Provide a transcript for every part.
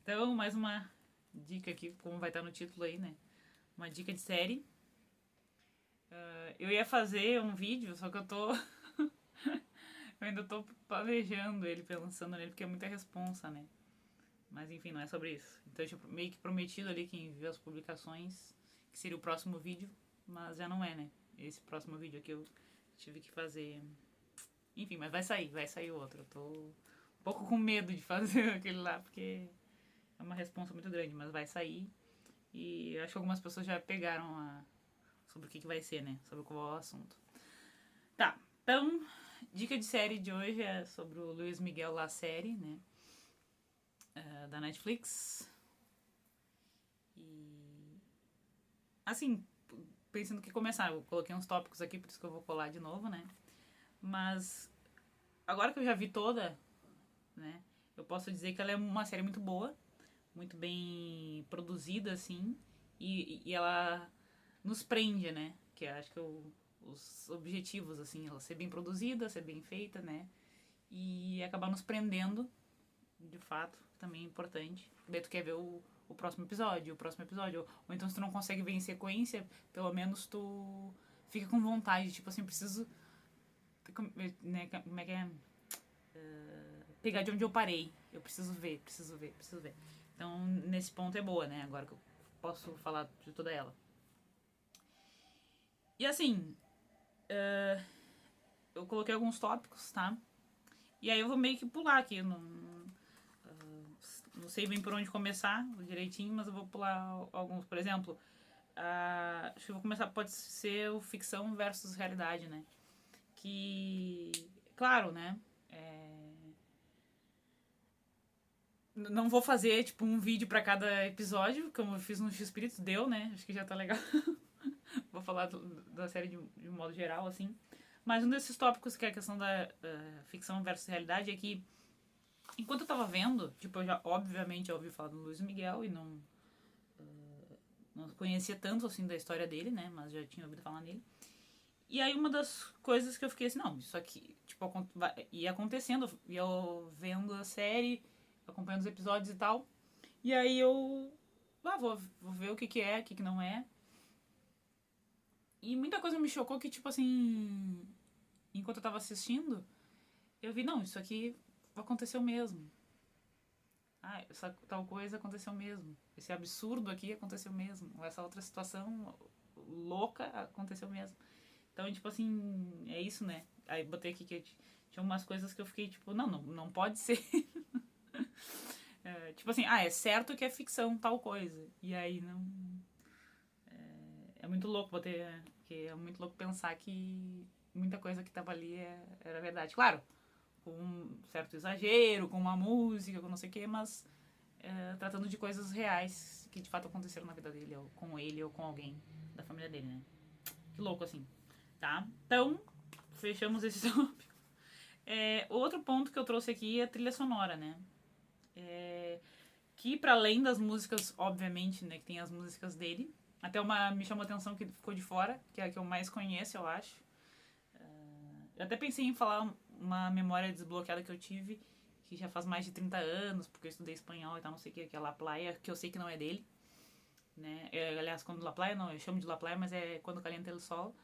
Então, mais uma dica aqui, como vai estar no título aí, né? Uma dica de série. Eu ia fazer um vídeo, só que eu ainda tô planejando ele, pensando nele, porque é muita responsa, né? Mas enfim, não é sobre isso. Então eu tinha meio que prometido ali que envio as publicações, que seria o próximo vídeo, mas já não é, né? Esse próximo vídeo aqui eu tive que fazer. Enfim, mas vai sair outro. Eu tô um pouco com medo de fazer aquele lá, porque é uma responsa muito grande, mas vai sair. E acho que algumas pessoas já pegaram sobre o que vai ser, né? Sobre qual é o assunto. Tá, então, dica de série de hoje é sobre o Luiz Miguel La Série, né? Da Netflix. E. Assim, pensando que começar, eu coloquei uns tópicos aqui, por isso que eu vou colar de novo, né? Mas agora que eu já vi toda, né? Eu posso dizer que ela é uma série muito boa, muito bem produzida, assim, e ela nos prende, né? Que eu acho que os objetivos, assim, ela ser bem produzida, ser bem feita, né? E acabar nos prendendo, de fato, também é importante. Daí tu quer ver o próximo episódio, ou então se tu não consegue ver em sequência, pelo menos tu fica com vontade, tipo assim, preciso, né, como é que é? Pegar de onde eu parei. Eu preciso ver. Então, nesse ponto é boa, né? Agora que eu posso falar de toda ela. E assim, eu coloquei alguns tópicos, tá? E aí eu vou meio que pular aqui. Não sei bem por onde começar direitinho, mas eu vou pular alguns. Por exemplo, acho que eu vou começar, pode ser o ficção versus realidade, né? Que, claro, né? Não vou fazer, tipo, um vídeo pra cada episódio, como eu fiz no X-Espírito, deu, né? Acho que já tá legal. Vou falar da série de um modo geral, assim. Mas um desses tópicos que é a questão da ficção versus realidade é que, enquanto eu tava vendo, tipo, eu já, obviamente, já ouvi falar do Luiz Miguel e não conhecia tanto, assim, da história dele, né? Mas já tinha ouvido falar nele. E aí uma das coisas que eu fiquei assim, não, isso aqui, tipo, ia acontecendo, ia eu vendo a série, acompanhando os episódios e tal. E aí eu vou ver o que que é, o que que não é. E muita coisa me chocou que, tipo assim, enquanto eu tava assistindo, eu vi, não, isso aqui aconteceu mesmo. Ah, essa tal coisa aconteceu mesmo. Esse absurdo aqui aconteceu mesmo. Ou essa outra situação louca aconteceu mesmo. Então, tipo assim, é isso, né? Aí botei aqui que tinha umas coisas que eu fiquei, tipo, não pode ser. Tipo assim, é certo que é ficção tal coisa. E aí não. É muito louco bater. Que é muito louco pensar que muita coisa que tava ali era verdade. Claro, com um certo exagero, com uma música, com não sei o quê, mas tratando de coisas reais que de fato aconteceram na vida dele, ou com ele, ou com alguém da família dele, né? Que louco, assim. Tá? Então, fechamos esse tópico. Outro ponto que eu trouxe aqui é a trilha sonora, né? Que para além das músicas, obviamente, né, que tem as músicas dele, até uma me chamou a atenção que ficou de fora, que é a que eu mais conheço, eu acho. Eu até pensei em falar uma memória desbloqueada que eu tive, que já faz mais de 30 anos, porque eu estudei espanhol e tal, não sei o que é La Playa, que eu sei que não é dele, né? Aliás, quando La Playa, não, eu chamo de La Playa, mas é quando calienta el sol.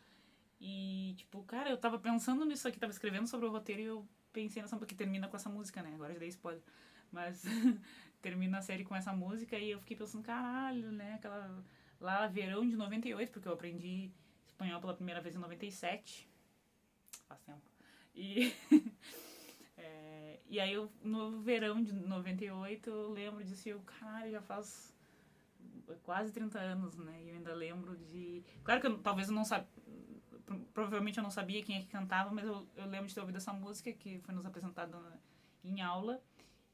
E, tipo, cara, eu tava pensando nisso aqui, tava escrevendo sobre o roteiro e eu pensei nessa, porque termina com essa música, né? Agora já dei spoiler. Mas termina a série com essa música e eu fiquei pensando, caralho, né? Aquela. Lá, verão de 98, porque eu aprendi espanhol pela primeira vez em 97. Faz tempo. E. E aí, no verão de 98, eu lembro disso e eu, caralho, já faz quase 30 anos, né? E eu ainda lembro de. Claro que talvez eu não sabia. Provavelmente eu não sabia quem é que cantava, mas eu lembro de ter ouvido essa música que foi nos apresentada em aula.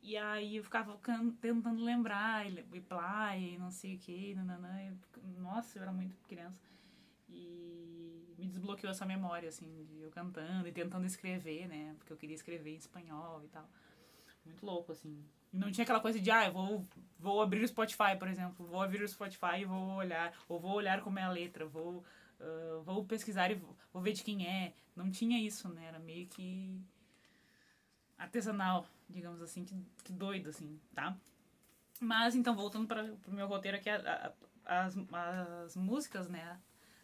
E aí eu ficava tentando lembrar, e play, e não sei o que, nananã. Nossa, eu era muito criança. E me desbloqueou essa memória, assim, de eu cantando e tentando escrever, né? Porque eu queria escrever em espanhol e tal. Muito louco, assim. E não tinha aquela coisa de, eu vou abrir o Spotify, por exemplo. Vou abrir o Spotify e vou olhar. Ou vou olhar como é a letra. Vou pesquisar e vou ver de quem é. Não tinha isso, né? Era meio que artesanal, digamos assim. Que doido, assim, tá? Mas, então, voltando para o meu roteiro aqui, as músicas, né?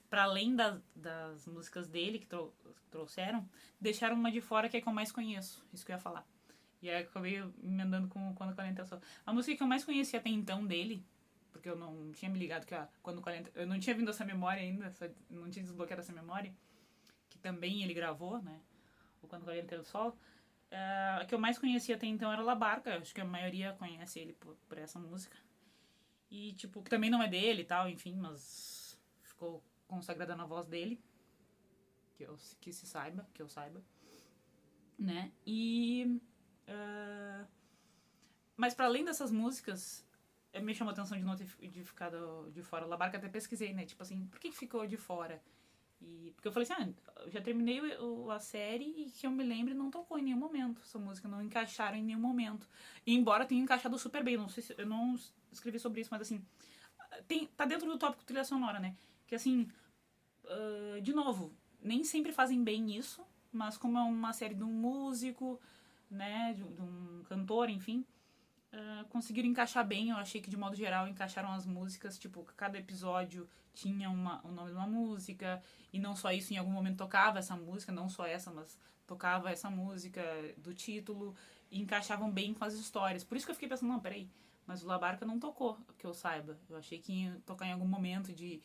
Para além das músicas dele que trouxeram, deixaram uma de fora que é a que eu mais conheço. Isso que eu ia falar. E aí eu acabei emendando com Quando o Calenta Sol. A música que eu mais conhecia até então dele, porque eu não tinha me ligado que Quando o Calenta... Eu não tinha vindo essa memória ainda, não tinha desbloqueado essa memória, que também ele gravou, né? O Quando o Calenta o Sol. A que eu mais conhecia até então era La Barca. Acho que a maioria conhece ele por essa música. E, tipo, que também não é dele e tal, enfim, mas ficou consagrada na voz dele. Que eu saiba, né? Mas para além dessas músicas, me chamou a atenção de ficar de fora. La Barca até pesquisei, né? Tipo assim, por que ficou de fora? Porque eu falei assim, eu já terminei a série e que eu me lembre não tocou em nenhum momento essa música, não encaixaram em nenhum momento. E embora tenha encaixado super bem, não sei se eu não escrevi sobre isso, mas assim, tá dentro do tópico trilha sonora, né? Que assim, de novo, nem sempre fazem bem isso, mas como é uma série de um músico, né, de um cantor, enfim, conseguiram encaixar bem. Eu achei que de modo geral encaixaram as músicas, tipo, cada episódio tinha o nome de uma música, e não só isso, em algum momento tocava essa música, não só essa, mas tocava essa música do título, e encaixavam bem com as histórias. Por isso que eu fiquei pensando, não, peraí, mas o La Barca não tocou, que eu saiba. Eu achei que ia tocar em algum momento de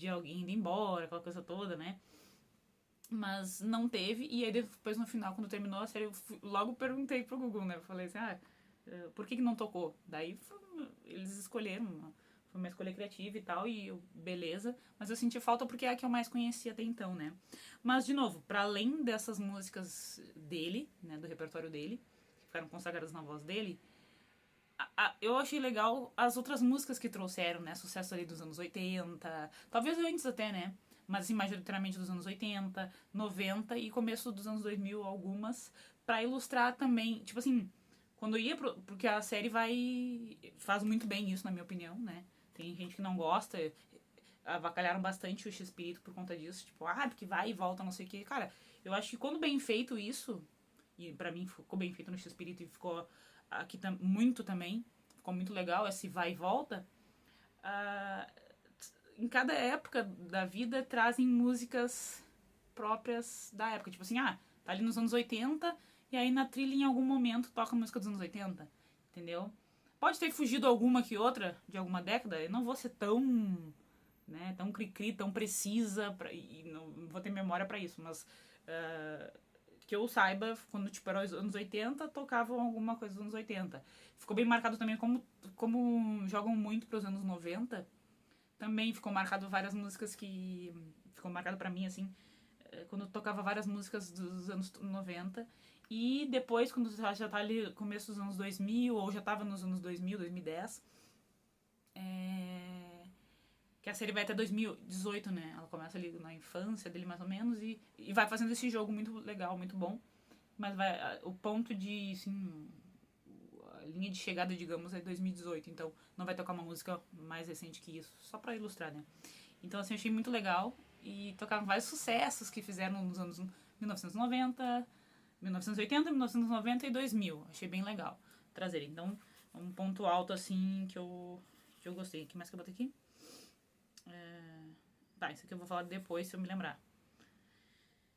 alguém indo embora, aquela coisa toda, né? Mas não teve, e aí depois no final, quando terminou a série, eu logo perguntei pro Google, né? Eu falei assim, por que não tocou? Daí eles escolheram, foi uma escolha criativa e tal, e eu, beleza. Mas eu senti falta porque é a que eu mais conhecia até então, né? Mas, de novo, para além dessas músicas dele, né, do repertório dele, que ficaram consagradas na voz dele, eu achei legal as outras músicas que trouxeram, né? Sucesso ali dos anos 80, talvez antes até, né? Mas assim, majoritariamente dos anos 80, 90 e começo dos anos 2000, algumas, pra ilustrar também, tipo assim, quando eu ia porque a série faz muito bem isso, na minha opinião, né? Tem gente que não gosta, avacalharam bastante o X-Espírito por conta disso, tipo, porque vai e volta, não sei o quê. Cara, eu acho que quando bem feito isso, e pra mim ficou bem feito no X-Espírito e ficou aqui muito também, ficou muito legal esse vai e volta, ah, em cada época da vida trazem músicas próprias da época. Tipo assim, tá ali nos anos 80 e aí na trilha em algum momento toca a música dos anos 80, entendeu? Pode ter fugido alguma que outra de alguma década, eu não vou ser tão, né, tão cri-cri, tão precisa, e não vou ter memória pra isso, mas que eu saiba, quando tipo, era os anos 80, tocavam alguma coisa dos anos 80. Ficou bem marcado também como jogam muito pros anos 90. Também ficou marcado várias músicas que... Ficou marcado pra mim, assim, quando tocava várias músicas dos anos 90. E depois, quando já tá ali começo dos anos 2000, ou já tava nos anos 2000, 2010, que a série vai até 2018, né? Ela começa ali na infância dele, mais ou menos, e vai fazendo esse jogo muito legal, muito bom. Mas o ponto de, assim, a linha de chegada, digamos, é 2018. Então, não vai tocar uma música mais recente que isso. Só pra ilustrar, né? Então, assim, eu achei muito legal. E tocaram vários sucessos que fizeram nos anos 1990, 1980, 1990 e 2000. Achei bem legal trazer. Então, um ponto alto, assim, que eu gostei. O que mais que eu botei aqui? Tá, isso aqui eu vou falar depois, se eu me lembrar.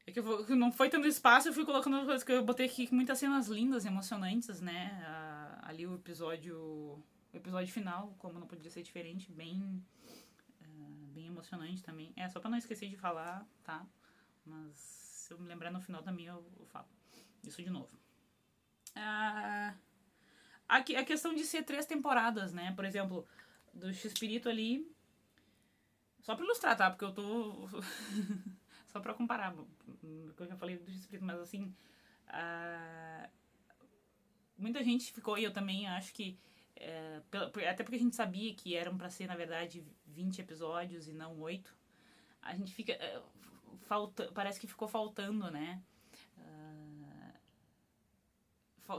É que não foi tendo espaço, eu fui colocando as coisas que eu botei aqui, muitas cenas lindas, emocionantes, né? Ali o episódio final, como não podia ser diferente, bem emocionante também. Só pra não esquecer de falar, tá? Mas se eu me lembrar no final também eu falo isso de novo. A questão de ser 3 temporadas, né? Por exemplo, do X-Espírito ali, só pra ilustrar, tá? Porque eu tô... só pra comparar, porque eu já falei do X-Espírito, mas assim... muita gente ficou, e eu também acho que... até porque a gente sabia que eram pra ser, na verdade, 20 episódios e não 8. A gente fica... parece que ficou faltando, né?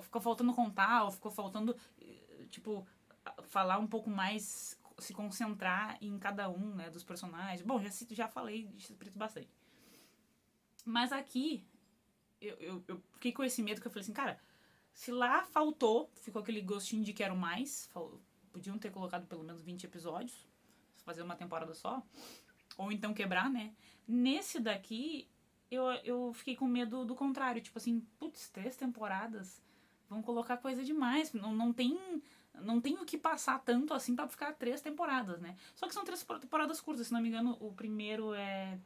Ficou faltando contar, ou ficou faltando, tipo, falar um pouco mais, se concentrar em cada um, né, dos personagens. Bom, já falei de X-Espírito bastante. Mas aqui, eu fiquei com esse medo que eu falei assim, cara, se lá faltou, ficou aquele gostinho de quero mais, podiam ter colocado pelo menos 20 episódios, fazer uma temporada só, ou então quebrar, né? Nesse daqui, eu fiquei com medo do contrário, tipo assim, putz, 3 temporadas, vão colocar coisa demais, não tem o que passar tanto assim pra ficar 3 temporadas, né? Só que são 3 temporadas curtas, se não me engano, o primeiro é...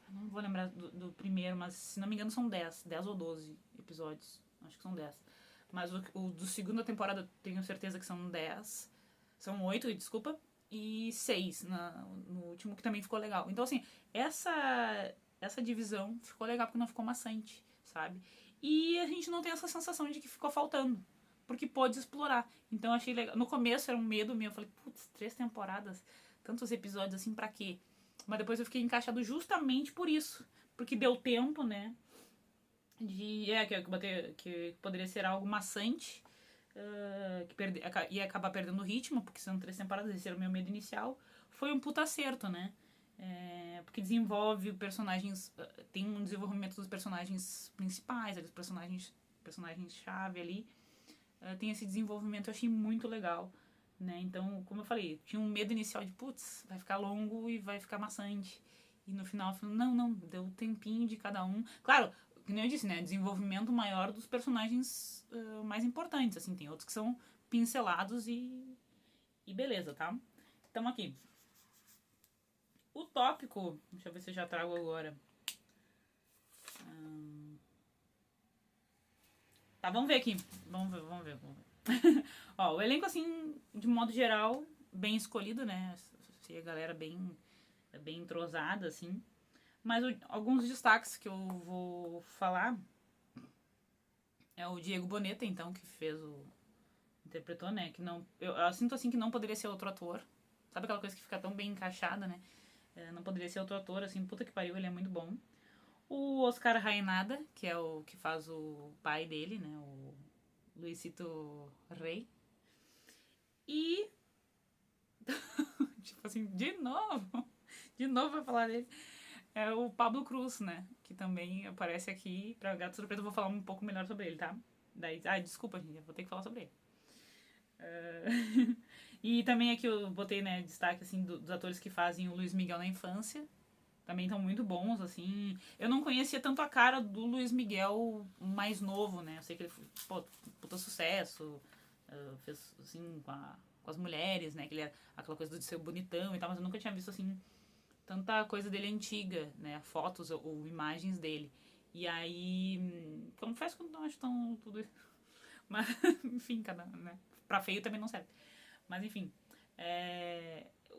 Não vou lembrar do primeiro, mas se não me engano são 10 ou 12 episódios, acho que são 10. Mas o do segunda temporada tenho certeza que são 10. São 8, desculpa. E 6 no último, que também ficou legal. Então, assim, essa divisão ficou legal porque não ficou maçante, sabe? E a gente não tem essa sensação de que ficou faltando. Porque pôde explorar. Então, achei legal. No começo era um medo meu. Eu falei, putz, 3 temporadas, tantos episódios assim, pra quê? Mas depois eu fiquei encaixado justamente por isso. Porque deu tempo, né? Que poderia ser algo maçante, ia acabar perdendo o ritmo, porque são 3 temporadas, esse era o meu medo inicial. Foi um puta acerto, né? Porque desenvolve personagens, tem um desenvolvimento dos personagens principais, dos personagens-chave ali. Tem esse desenvolvimento, eu achei muito legal. Né? Então, como eu falei, tinha um medo inicial de, putz, vai ficar longo e vai ficar maçante. E no final, eu falei, não, deu um tempinho de cada um. Claro, como eu disse, né, desenvolvimento maior dos personagens mais importantes, assim, tem outros que são pincelados e beleza, tá? Então aqui, o tópico, deixa eu ver se eu já trago agora. Tá, vamos ver aqui, vamos ver. Ó, o elenco, assim, de modo geral, bem escolhido, né, a galera bem entrosada, assim. Mas alguns destaques que eu vou falar é o Diego Boneta, então, que interpretou, né? Que não, eu sinto assim que não poderia ser outro ator. Sabe aquela coisa que fica tão bem encaixada, né? Não poderia ser outro ator, assim, puta que pariu, ele é muito bom. O Oscar Rainada, que é o que faz o pai dele, né? O Luisito Rey. E. tipo assim, de novo vai falar dele. É o Pablo Cruz, né? Que também aparece aqui. Pra Gato Surpresa eu vou falar um pouco melhor sobre ele, tá? Daí, desculpa, gente, eu vou ter que falar sobre ele. E também aqui eu botei, né, destaque, assim, dos atores que fazem o Luiz Miguel na infância. Também estão muito bons, assim. Eu não conhecia tanto a cara do Luiz Miguel mais novo, né? Eu sei que ele foi, puta sucesso. Fez, assim, com as mulheres, né? Que ele era aquela coisa de ser bonitão e tal. Mas eu nunca tinha visto, assim, tanta coisa dele antiga, né? Fotos ou imagens dele. E aí, confesso que eu não acho tão tudo isso. Mas, enfim, né? Pra feio também não serve. Mas, enfim,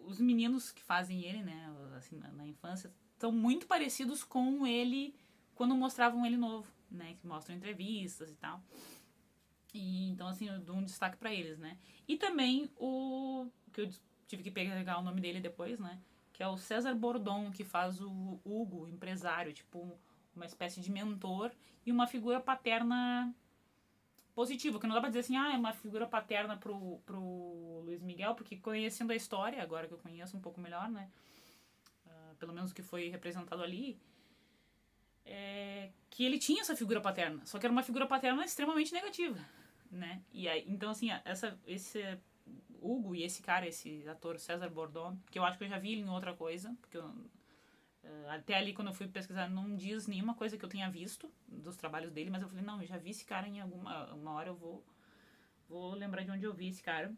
os meninos que fazem ele, né? Assim, na infância, são muito parecidos com ele quando mostravam ele novo, né? Que mostram entrevistas e tal. E, então, assim, eu dou um destaque pra eles, né? E também que eu tive que pegar o nome dele depois, né? Que é o César Bordon, que faz o Hugo, empresário, tipo, uma espécie de mentor e uma figura paterna positiva, que não dá pra dizer assim, é uma figura paterna pro Luiz Miguel, porque conhecendo a história, agora que eu conheço um pouco melhor, né, pelo menos o que foi representado ali, que ele tinha essa figura paterna, só que era uma figura paterna extremamente negativa, né, e aí, então assim, esse Hugo e esse cara, esse ator César Bordon, que eu acho que eu já vi ele em outra coisa, porque até ali quando eu fui pesquisar não diz nenhuma coisa que eu tenha visto dos trabalhos dele, mas eu falei, não, eu já vi esse cara em uma hora, eu vou lembrar de onde eu vi esse cara,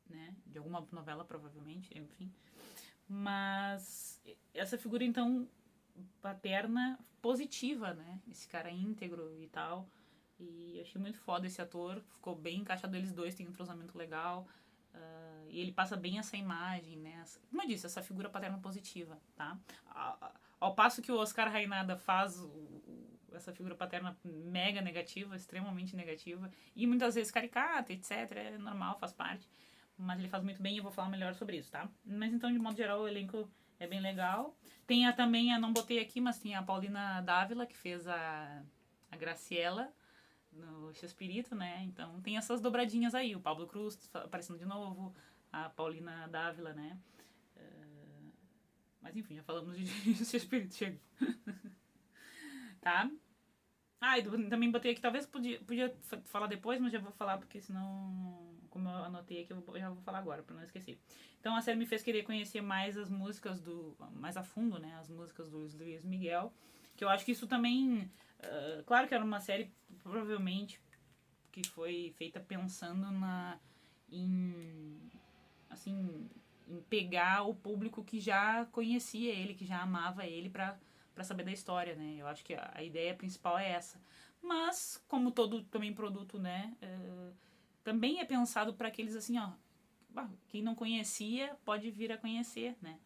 né, de alguma novela provavelmente, enfim, mas essa figura então paterna positiva, né, esse cara íntegro e tal, e eu achei muito foda esse ator, ficou bem encaixado eles dois, tem um entrosamento legal. E ele passa bem essa imagem, né? Como eu disse, essa figura paterna positiva, tá? Ao passo que o Oscar Rainada faz essa figura paterna mega negativa, extremamente negativa, e muitas vezes caricata, etc. É normal, faz parte. Mas ele faz muito bem e eu vou falar melhor sobre isso, tá? Mas então, de modo geral, o elenco é bem legal. Tem também, não botei aqui, mas tem a Paulina Dávila, que fez a Graciela no Chespirito, né? Então tem essas dobradinhas aí. O Pablo Cruz aparecendo de novo, a Paulina Dávila, né? Mas enfim, já falamos de Chespirito, chega. Tá? Ah, e também botei aqui, talvez podia falar depois, mas já vou falar, porque senão, como eu anotei aqui, eu já vou falar agora, pra não esquecer. Então a série me fez querer conhecer mais as músicas mais a fundo, né, as músicas do Luiz Miguel, que eu acho que isso também, claro que era uma série, provavelmente, que foi feita pensando em, assim, em pegar o público que já conhecia ele, que já amava ele, pra saber da história, né? Eu acho que a ideia principal é essa. Mas, como todo também produto, né? Também é pensado para aqueles assim, ó. Quem não conhecia pode vir a conhecer, né?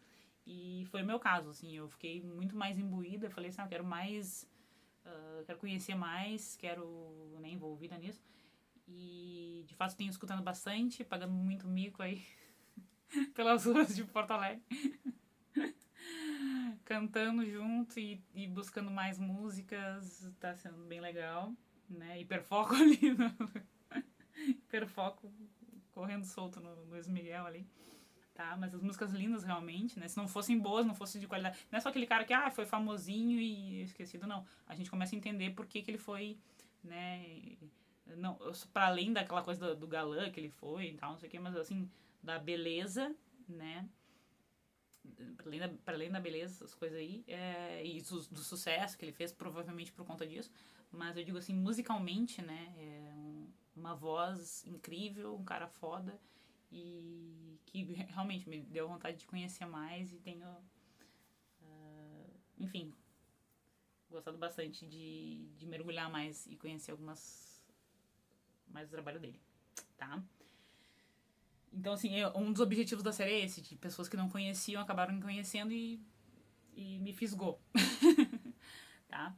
E foi o meu caso, assim. Eu fiquei muito mais imbuída. Eu falei assim, eu quero mais. Quero conhecer mais, quero, né, envolvida nisso. E de fato tenho escutando bastante, pagando muito mico aí pelas ruas de Porto Alegre, cantando junto e buscando mais músicas, tá sendo bem legal, né? Hiperfoco ali, hiperfoco correndo solto no Luiz Miguel ali, tá? Mas as músicas lindas realmente, né? Se não fossem boas, não fossem de qualidade, não é só aquele cara que foi famosinho e esquecido, não. A gente começa a entender por que ele foi, né? Não, para além daquela coisa do galã que ele foi e tal, não sei o que, mas assim, da beleza, né? Para além da beleza, essas coisas aí, e do sucesso que ele fez, provavelmente por conta disso, mas eu digo assim, musicalmente, né, uma voz incrível, um cara foda, e que realmente me deu vontade de conhecer mais e tenho, enfim, gostado bastante de mergulhar mais e conhecer mais do trabalho dele, tá? Então, assim, um dos objetivos da série é esse, de pessoas que não conheciam acabaram me conhecendo e me fisgou, tá?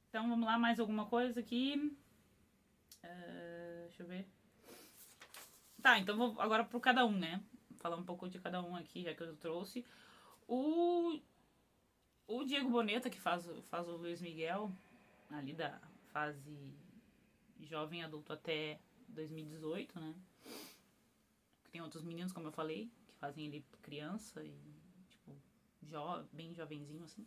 Então vamos lá, mais alguma coisa aqui. Deixa eu ver. Tá, então vou agora pro cada um, né? Falar um pouco de cada um aqui, já que eu trouxe. O, o Diego Boneta, que faz o Luiz Miguel, ali da fase jovem adulto até 2018, né? Tem outros meninos, como eu falei, que fazem ele criança e, tipo, bem jovenzinho, assim.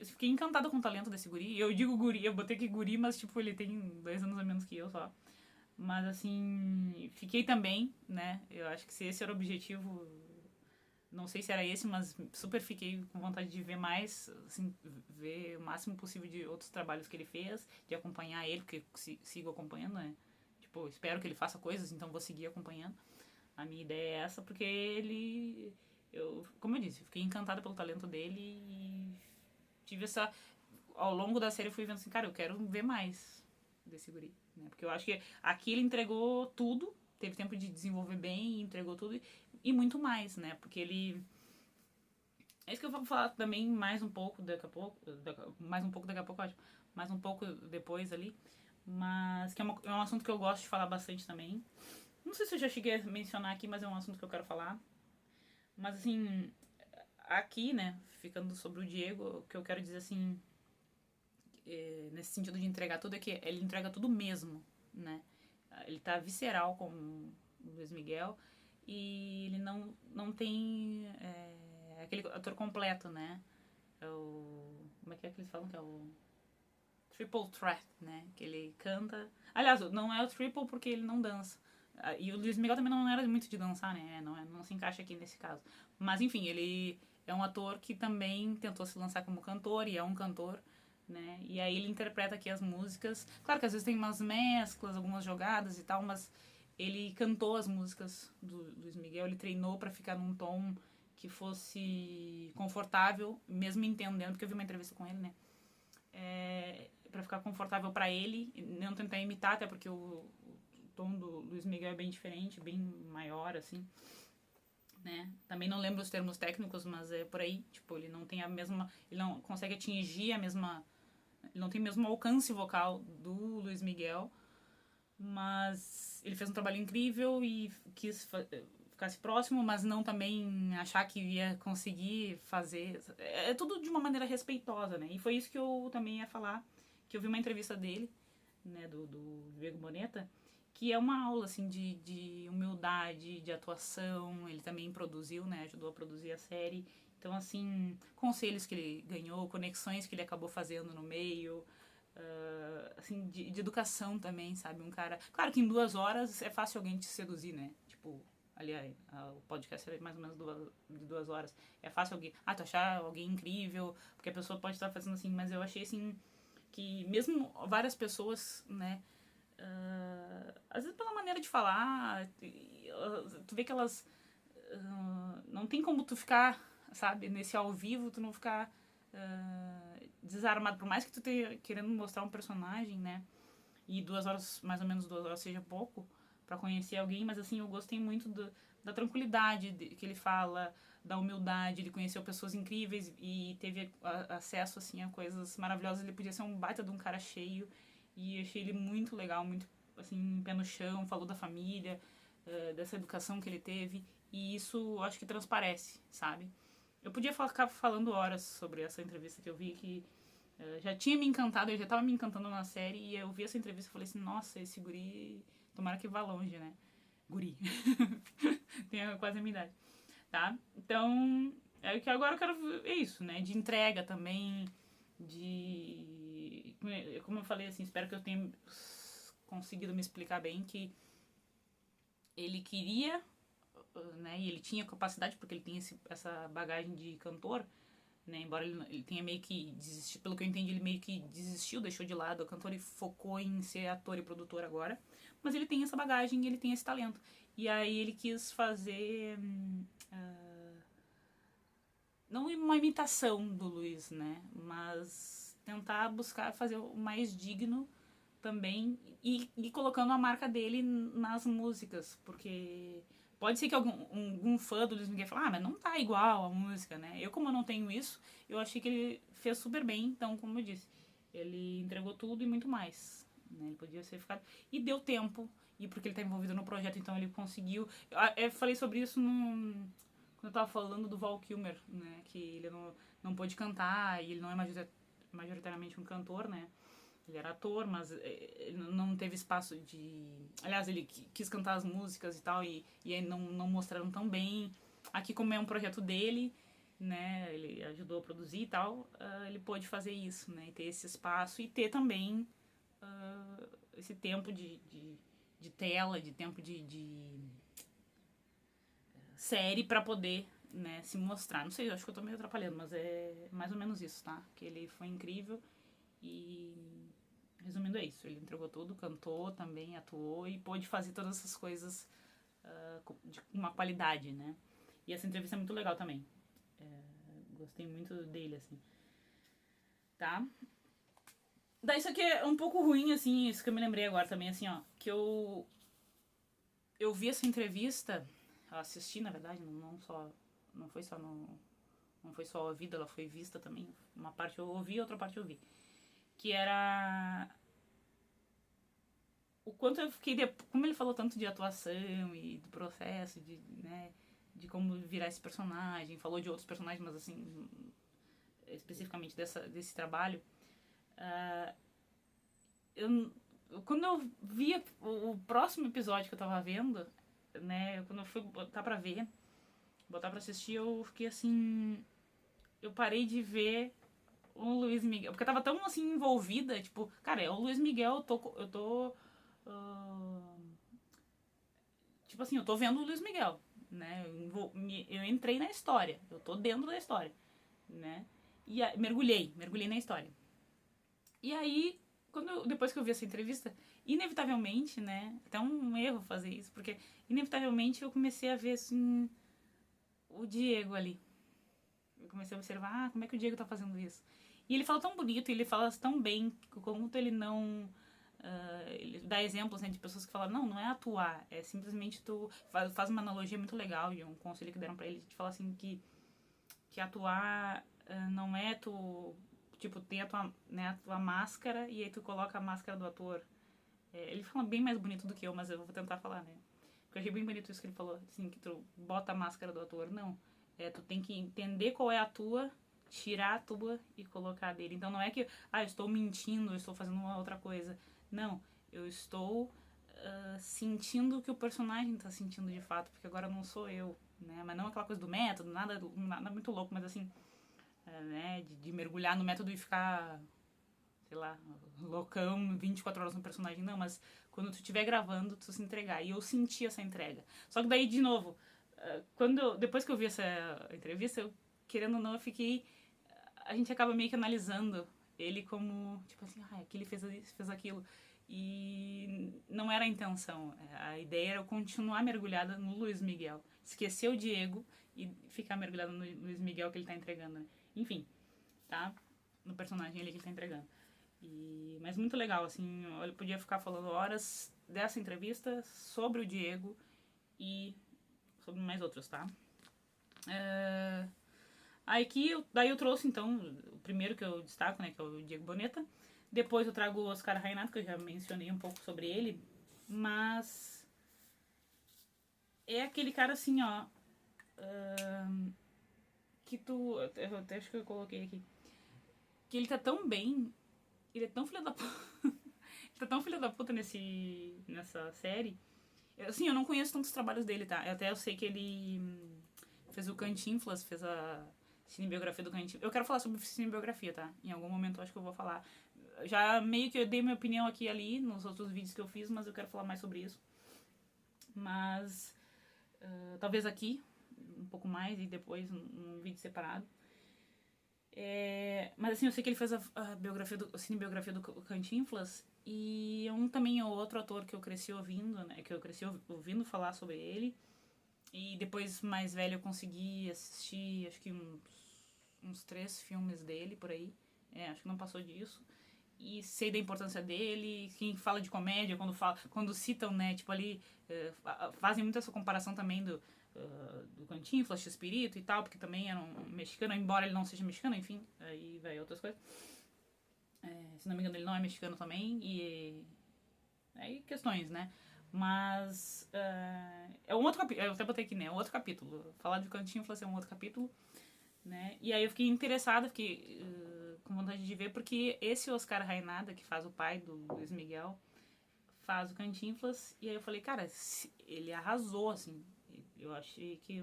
Fiquei encantada com o talento desse guri. Eu digo guri, eu botei aqui guri, mas tipo, ele tem 2 anos a menos que eu só. Mas assim, fiquei também, né? Eu acho que se esse era o objetivo, não sei se era esse, mas super fiquei com vontade de ver mais, assim, ver o máximo possível de outros trabalhos que ele fez, de acompanhar ele, porque sigo acompanhando, né? Tipo, espero que ele faça coisas, então vou seguir acompanhando. A minha ideia é essa, porque como eu disse, fiquei encantada pelo talento dele e tive essa. Ao longo da série eu fui vendo assim, cara, eu quero ver mais desse guri, né? Porque eu acho que aqui ele entregou tudo, teve tempo de desenvolver bem, entregou tudo e muito mais, né? Porque ele. É isso que eu vou falar também mais um pouco daqui a pouco. Mais um pouco daqui a pouco, ótimo. Mais um pouco depois ali. Mas que é um assunto que eu gosto de falar bastante também. Não sei se eu já cheguei a mencionar aqui, mas é um assunto que eu quero falar. Mas assim, aqui, né, ficando sobre o Diego, o que eu quero dizer assim, nesse sentido de entregar tudo, é que ele entrega tudo mesmo, né? Ele tá visceral com o Luiz Miguel e ele não tem aquele ator completo, né? Como é que eles falam que é o triple threat, né? Que ele canta. Aliás, não é o triple porque ele não dança. E o Luiz Miguel também não era muito de dançar, né? Não se encaixa aqui nesse caso. Mas enfim, ele é um ator que também tentou se lançar como cantor e é um cantor, né? E aí ele interpreta aqui as músicas. Claro que às vezes tem umas mesclas, algumas jogadas e tal, mas ele cantou as músicas do Luiz Miguel, ele treinou para ficar num tom que fosse confortável, mesmo entendendo, porque eu vi uma entrevista com ele, né? Para ficar confortável para ele, não tentar imitar, até porque o tom do Luiz Miguel é bem diferente, bem maior, assim, né? Também não lembro os termos técnicos, mas é por aí, tipo, ele não tem a mesma, ele não consegue atingir a mesma, ele não tem o mesmo alcance vocal do Luiz Miguel, mas ele fez um trabalho incrível e quis ficasse próximo, mas não também achar que ia conseguir fazer. É tudo de uma maneira respeitosa, né? E foi isso que eu também ia falar, que eu vi uma entrevista dele, né, do Diego Boneta, que é uma aula, assim, de humildade, de atuação. Ele também produziu, né, ajudou a produzir a série. Então, assim, conselhos que ele ganhou, conexões que ele acabou fazendo no meio, assim, de educação também, sabe? Um cara... Claro que em 2 horas é fácil alguém te seduzir, né? Tipo, aliás, o podcast é mais ou menos de 2 horas. É fácil alguém... tu achar alguém incrível, porque a pessoa pode estar fazendo assim, mas eu achei, assim, que mesmo várias pessoas, né? Às vezes pela maneira de falar, tu vê que elas... não tem como tu ficar, sabe, nesse ao vivo, tu não ficar desarmado, por mais que tu esteja querendo mostrar um personagem, né, e 2 horas, mais ou menos 2 horas seja pouco pra conhecer alguém, mas assim, eu gostei muito da tranquilidade que ele fala, da humildade, ele conheceu pessoas incríveis e teve acesso, assim, a coisas maravilhosas. Ele podia ser um baita de um cara cheio, e achei ele muito legal, muito, assim, pé no chão, falou da família, dessa educação que ele teve, e isso acho que transparece, sabe? Eu podia ficar falando horas sobre essa entrevista que eu vi, que já tinha me encantado, eu já tava me encantando na série, e eu vi essa entrevista e falei assim, nossa, esse guri, tomara que vá longe, né? Guri. Tem quase a minha idade, tá? Então, é que agora eu quero ver, é isso, né? De entrega também, de... Como eu falei, assim, espero que eu tenha conseguido me explicar bem, que ele queria, né? E ele tinha capacidade, porque ele tem essa bagagem de cantor, né? Embora ele tenha meio que desistido, pelo que eu entendi, ele meio que desistiu, deixou de lado a cantora e focou em ser ator e produtor agora. Mas ele tem essa bagagem e ele tem esse talento. E aí ele quis fazer... não uma imitação do Luiz, né? Mas tentar buscar fazer o mais digno também e colocando a marca dele nas músicas, porque pode ser que algum fã do Luiz Miguel fale, mas não tá igual a música, né? Eu, como eu não tenho isso, eu achei que ele fez super bem, então, como eu disse, ele entregou tudo e muito mais, né? Ele podia ser ficado... E deu tempo, e porque ele tá envolvido no projeto, então ele conseguiu... Eu falei sobre isso quando eu tava falando do Val Kilmer, né? Que ele não pôde cantar, e ele não é majoritariamente um cantor, né? Ele era ator, mas ele não teve espaço de... Aliás, ele quis cantar as músicas e tal, e aí não mostraram tão bem. Aqui, como é um projeto dele, né, ele ajudou a produzir e tal, ele pôde fazer isso, né, e ter esse espaço e ter também esse tempo de tela, de tempo de série pra poder, né, se mostrar. Não sei, eu acho que eu tô meio atrapalhando, mas é mais ou menos isso, tá? Que ele foi incrível e... Resumindo, é isso. Ele entregou tudo, cantou também, atuou e pôde fazer todas essas coisas de uma qualidade, né? E essa entrevista é muito legal também. Gostei muito dele, assim. Tá? Daí isso aqui é um pouco ruim, assim, isso que eu me lembrei agora também, assim, ó. Que eu vi essa entrevista, eu assisti, na verdade, não foi só não foi só ouvida, ela foi vista também. Uma parte eu ouvi, outra parte eu vi. Que era o quanto eu fiquei... Como ele falou tanto de atuação e do processo, né, de como virar esse personagem, falou de outros personagens, mas assim, especificamente desse trabalho, quando eu vi o próximo episódio que eu tava vendo, né, quando eu fui botar pra assistir, eu fiquei assim... Eu parei de ver o Luiz Miguel, porque eu tava tão assim envolvida, tipo, cara, é o Luiz Miguel, eu tô tipo assim, eu tô vendo o Luiz Miguel, né? Eu entrei na história, eu tô dentro da história, né? E mergulhei na história. E aí, depois que eu vi essa entrevista, inevitavelmente, né? Até um erro fazer isso, porque inevitavelmente eu comecei a ver, assim, o Diego ali. Eu comecei a observar, como é que o Diego tá fazendo isso? E ele fala tão bonito, ele fala tão bem, como ele não... ele dá exemplos, né, de pessoas que falam, não é atuar, é simplesmente tu... Faz uma analogia muito legal, e um conselho que deram pra ele, de falar assim, que atuar não é tu... Tipo, tem a tua máscara, e aí tu coloca a máscara do ator. Ele fala bem mais bonito do que eu, mas eu vou tentar falar, né? Porque eu achei bem bonito isso que ele falou, assim, que tu bota a máscara do ator. Não, tu tem que entender qual é a tua, tirar a tua e colocar a dele. Então não é que, eu estou mentindo, eu estou fazendo uma outra coisa. Não, eu estou sentindo o que o personagem está sentindo de fato, porque agora não sou eu, né? Mas não aquela coisa do método, nada muito louco, mas assim, né? De mergulhar no método e ficar, sei lá, loucão 24 horas no personagem. Não, mas quando tu estiver gravando, tu se entregar. E eu senti essa entrega. Só que daí, de novo, depois que eu vi essa entrevista, eu, querendo ou não, eu fiquei... A gente acaba meio que analisando ele como, tipo assim, aqui ele fez isso, fez aquilo. E não era a intenção. A ideia era eu continuar mergulhada no Luiz Miguel. Esquecer o Diego e ficar mergulhada no Luiz Miguel que ele tá entregando, né? Enfim, tá? No personagem ele que ele tá entregando. Mas muito legal, assim, eu podia ficar falando horas dessa entrevista sobre o Diego e sobre mais outros, tá? Aqui, daí eu trouxe, então, o primeiro que eu destaco, né, que é o Diego Boneta. Depois eu trago o Oscar Reinato, que eu já mencionei um pouco sobre ele, mas é aquele cara assim, ó, que eu até acho que eu coloquei aqui, que ele tá tão bem, ele é tão filho da puta, ele tá tão filho da puta nessa série. Assim, eu não conheço tantos trabalhos dele, tá? Eu sei que ele fez o Cantinflas, fez a cinebiografia do Cantinflas. Eu quero falar sobre cinebiografia, tá? Em algum momento eu acho que eu vou falar. Já meio que eu dei minha opinião aqui e ali nos outros vídeos que eu fiz, mas eu quero falar mais sobre isso. Mas talvez aqui, um pouco mais, e depois num vídeo separado. Mas assim, eu sei que ele fez a cinebiografia do Cantinflas, e também é outro ator que eu cresci ouvindo, né? Que eu cresci ouvindo falar sobre ele. E depois, mais velho, eu consegui assistir, acho que uns 3 filmes dele por aí. Acho que não passou disso. E sei da importância dele. Quem fala de comédia, quando citam, né, tipo ali, fazem muito essa comparação também do Cantinflas, Chespirito e tal, porque também era um mexicano, embora ele não seja mexicano, enfim, aí vai outras coisas. Se não me engano, ele não é mexicano também, e aí questões, né? Mas é um outro capítulo, eu até botei aqui, né? É um outro capítulo. Falar de Cantinflas é um outro capítulo, né? E aí eu fiquei interessada, fiquei com vontade de ver, porque esse Oscar Rainada, que faz o pai do Luiz Miguel, faz o Cantinflas, e aí eu falei, cara, ele arrasou, assim. Eu achei que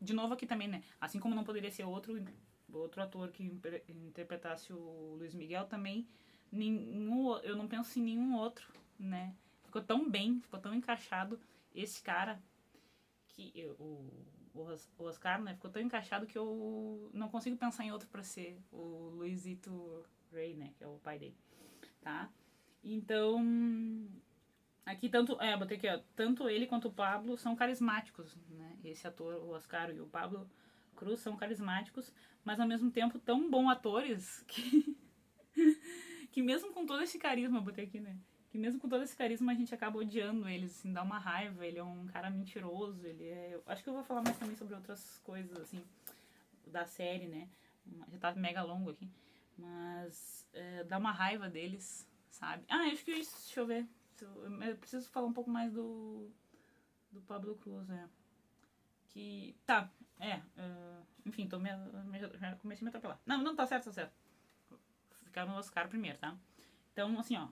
de novo aqui também, né? Assim como não poderia ser outro ator que interpretasse o Luiz Miguel, também eu não penso em nenhum outro, né? Ficou tão bem, ficou tão encaixado esse cara, que o Oscar, né? Ficou tão encaixado que eu não consigo pensar em outro pra ser o Luizito Rey, né? Que é o pai dele, tá? Então, aqui botei aqui, ó, tanto ele quanto o Pablo são carismáticos, né? Esse ator, o Oscar e o Pablo Cruz são carismáticos, mas ao mesmo tempo tão bons atores que mesmo com todo esse carisma, eu botei aqui, né? Que mesmo com todo esse carisma a gente acaba odiando eles, assim, dá uma raiva. Ele é um cara mentiroso, acho que eu vou falar mais também sobre outras coisas, assim, da série, né? Já tá mega longo aqui. Mas dá uma raiva deles, sabe? Acho que isso, deixa eu ver. Eu preciso falar um pouco mais do Pablo Cruz, né? Que. Tá, enfim, já comecei a me atropelar. Não, tá certo, tá certo. Ficar no Oscar primeiro, tá? Então, assim, ó,